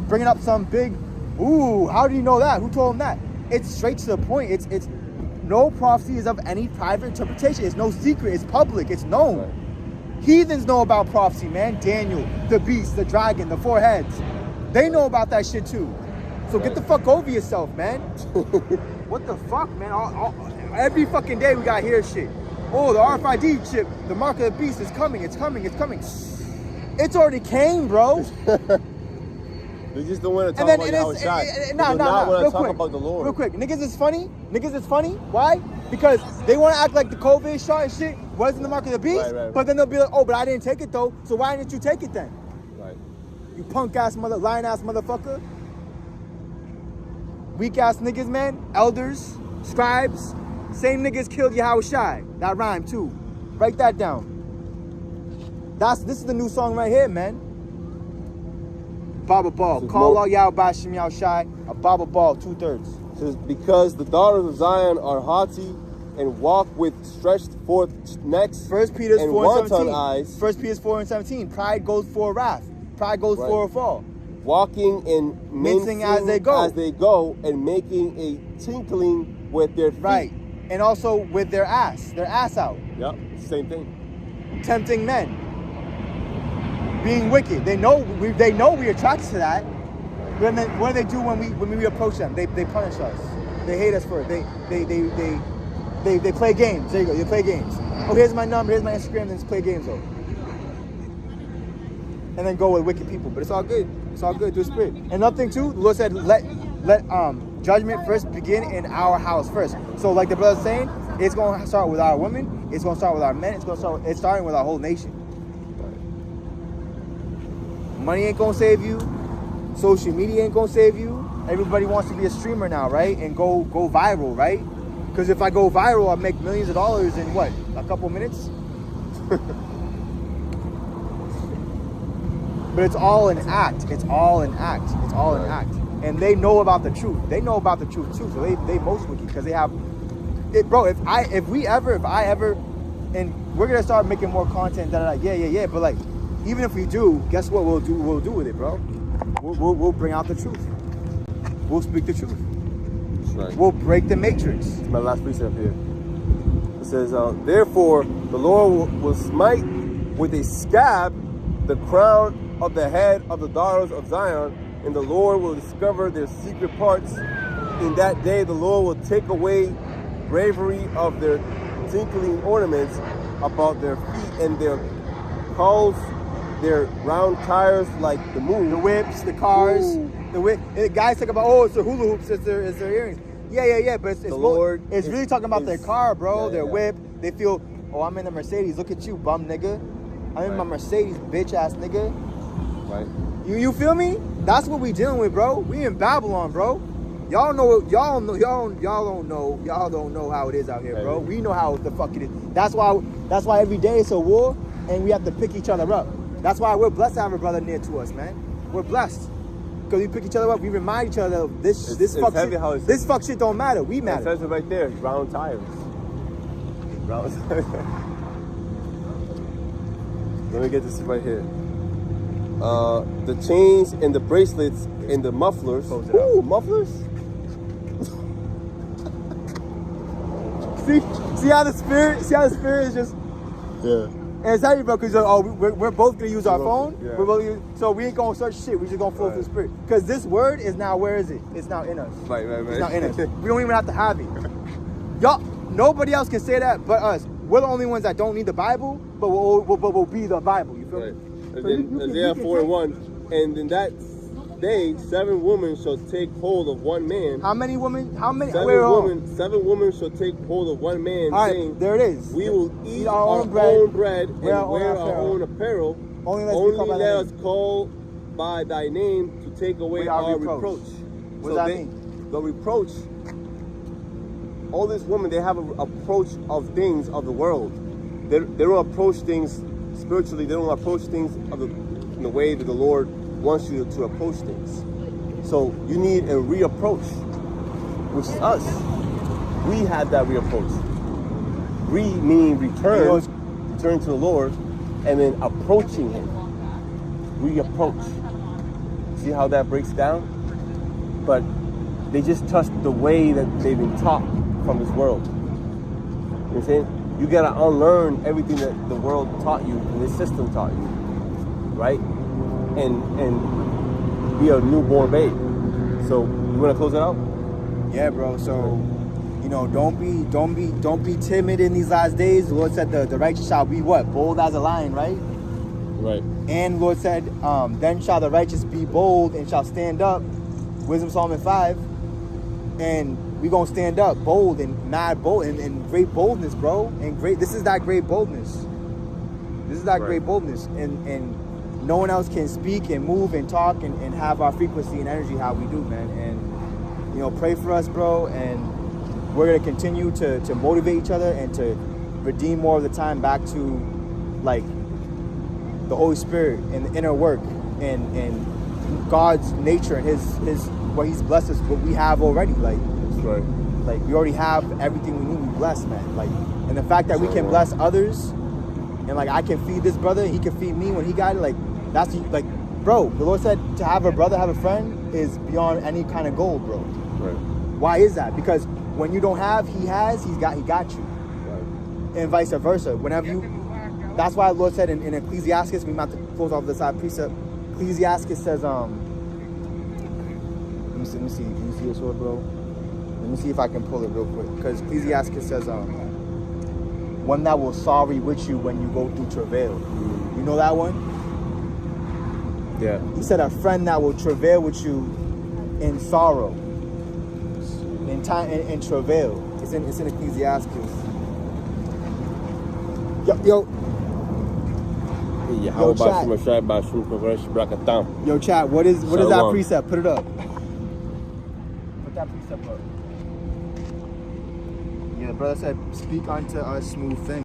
Speaker 3: bringing up some big, ooh, how do you know that? Who told him that? it's straight to the point. It's no prophecy is of any private interpretation. It's no secret. It's public. It's known.
Speaker 1: Right.
Speaker 3: Heathens know about prophecy, man. Daniel, the beast, the dragon, the four heads. They know about that shit too. So get the fuck over yourself, man. What the fuck, man? Every fucking day we gotta hear shit. Oh, the RFID chip, the mark of the beast is coming. It's coming. It's coming. It's already came, bro.
Speaker 1: They just don't want to talk
Speaker 3: And then
Speaker 1: about
Speaker 3: and
Speaker 1: Yahweh
Speaker 3: it's
Speaker 1: Shai.
Speaker 3: no,
Speaker 1: They do not want
Speaker 3: real
Speaker 1: to talk
Speaker 3: quick,
Speaker 1: about the Lord.
Speaker 3: real quick. Niggas is funny. Why? Because they want to act like the COVID shot and shit wasn't the mark of the beast.
Speaker 1: Right.
Speaker 3: But then they'll be like, oh, but I didn't take it though. So why didn't you take it then?
Speaker 1: Right.
Speaker 3: You punk ass lying ass motherfucker. Weak ass niggas, man. Elders, scribes, same niggas killed Yahweh Shai. That rhyme too. Write that down. This is the new song right here, man. Baba Ball. Call all Yahweh Bashim Yahweh Shai. A Baba Ball 2/3.
Speaker 1: Says, because the daughters of Zion are haughty and walk with stretched forth necks
Speaker 3: 1 Peter
Speaker 1: and
Speaker 3: 4 and 17.
Speaker 1: wanton eyes,
Speaker 3: 1 Peter 4 and 17. Pride goes for wrath. Pride goes
Speaker 1: Right.
Speaker 3: for a fall.
Speaker 1: walking and
Speaker 3: Mincing as they go.
Speaker 1: and making a tinkling with their feet.
Speaker 3: Right. And also with their ass out.
Speaker 1: Yep, same thing.
Speaker 3: Tempting men. Being wicked. They know we attracted to that. But then what do they do when we approach them? They punish us. They hate us for it. They play games. There you go. They play games. Oh, here's my number. Here's my Instagram. Then just play games though. And then go with wicked people. But it's all good. It's all good through the Spirit. And another thing too, the Lord said, let judgment first begin in our house first. So like the brother's saying, it's going to start with our women. It's going to start with our men. It's starting with our whole nation. Money ain't gonna save you. Social media ain't gonna save you. Everybody wants to be a streamer now, right? And go viral, right? Because if I go viral, I make millions of dollars in what? A couple minutes? But it's all an act. It's all an act. It's all an act. And they know about the truth. They know about the truth too. So they most wicked because they have it, bro. If I ever, and we're gonna start making more content that are like, yeah. But like, even if we do, guess what we'll do with it, bro? We'll bring out the truth. We'll speak the truth.
Speaker 1: Right.
Speaker 3: We'll break the matrix.
Speaker 1: My last precept here. It says, therefore, the Lord will smite with a scab the crown of the head of the daughters of Zion, and the Lord will discover their secret parts. In that day, the Lord will take away bravery of their tinkling ornaments about their feet and their calls, their round tires like the moon.
Speaker 3: The whips, the cars,
Speaker 1: Ooh.
Speaker 3: the guys talk about, oh, it's their hula hoops, it's their earrings. Yeah, but it's really talking about their car, bro, their whip. They feel, oh, I'm in the Mercedes. Look at you, bum nigga. I'm in my Mercedes, bitch ass nigga.
Speaker 1: Right.
Speaker 3: You feel me? That's what we dealing with, bro. We in Babylon, bro. Y'all don't know how it is out here, bro. We know how the fuck it is. That's why every day it's a war and we have to pick each other up. That's why we're blessed to have a brother near to us, man. We're blessed. Because we pick each other up, we remind each other of this fuck shit don't matter. We matter.
Speaker 1: It says it right there, round tires. Round tires. Let me get this right here. The chains and the bracelets and the mufflers. Ooh, mufflers?
Speaker 3: See how the spirit is just.
Speaker 1: Yeah.
Speaker 3: And it's heavy, bro, because we're both gonna use our phone.
Speaker 1: Yeah.
Speaker 3: So we ain't gonna search shit. We just gonna flow through the Spirit. Because this word is now, where is it? It's now in us.
Speaker 1: Right.
Speaker 3: It's now in us. We don't even have to have it. Y'all, nobody else can say that but us. We're the only ones that don't need the Bible, but we'll be the Bible. You feel me?
Speaker 1: And then Isaiah 4:1, and in that day 7 women shall take hold of one man.
Speaker 3: How many women?
Speaker 1: 7 women shall take hold of one man,
Speaker 3: all right,
Speaker 1: saying,
Speaker 3: there it is.
Speaker 1: we will eat our own bread and wear our own apparel.
Speaker 3: Only
Speaker 1: let us call by thy name to take away our reproach.
Speaker 3: What does that mean?
Speaker 1: The reproach, all these women, they have an approach of things of the world. They don't approach things spiritually. They don't approach things in the way that the Lord wants you to approach things. So you need a reapproach, which is us. We had that reapproach. Meaning return to the Lord, and then approaching Him. Reapproach. See how that breaks down? But they just touch the way that they've been taught from this world. You know what I'm saying? You gotta unlearn everything that the world taught you and this system taught you, right? And be a newborn babe. So you wanna close it out?
Speaker 2: Yeah, bro. So, you know, don't be timid in these last days. The Lord said the righteous shall be what? Bold as a lion, right?
Speaker 1: Right.
Speaker 2: And Lord said, then shall the righteous be bold and shall stand up. Wisdom Solomon 5. And we gonna stand up bold and mad bold and great boldness, bro. And this is that great boldness. This is that great boldness. And no one else can speak and move and talk and have our frequency and energy how we do, man. And, you know, pray for us, bro. And we're gonna continue to motivate each other and to redeem more of the time back to, like, the Holy Spirit and the inner work and God's nature and his what he's blessed us, what we have already. Like,
Speaker 1: That's right.
Speaker 2: Like, we already have everything we need. We blessed, man. Like, and the fact that we can bless others, and like I can feed this brother, he can feed me when he got it. Like, that's like, bro. The Lord said to have a brother, have a friend is beyond any kind of goal, bro.
Speaker 1: Right.
Speaker 2: Why is that? Because when you don't have, he got you,
Speaker 1: Right.
Speaker 2: and vice versa. Whenever you, that's why the Lord said in Ecclesiastes, we might have to close off the side precept. Ecclesiastes says, let me see this word, bro. Let me see if I can pull it real quick. Because Ecclesiastes says, one that will sorry with you when you go through travail. You know that one?
Speaker 1: Yeah.
Speaker 2: He said a friend that will travail with you in sorrow, in time, in travail. It's in Ecclesiastes. Yo, chat. What is that precept? Put it up. Put that precept up. Yeah, the brother said, "Speak unto us smooth things."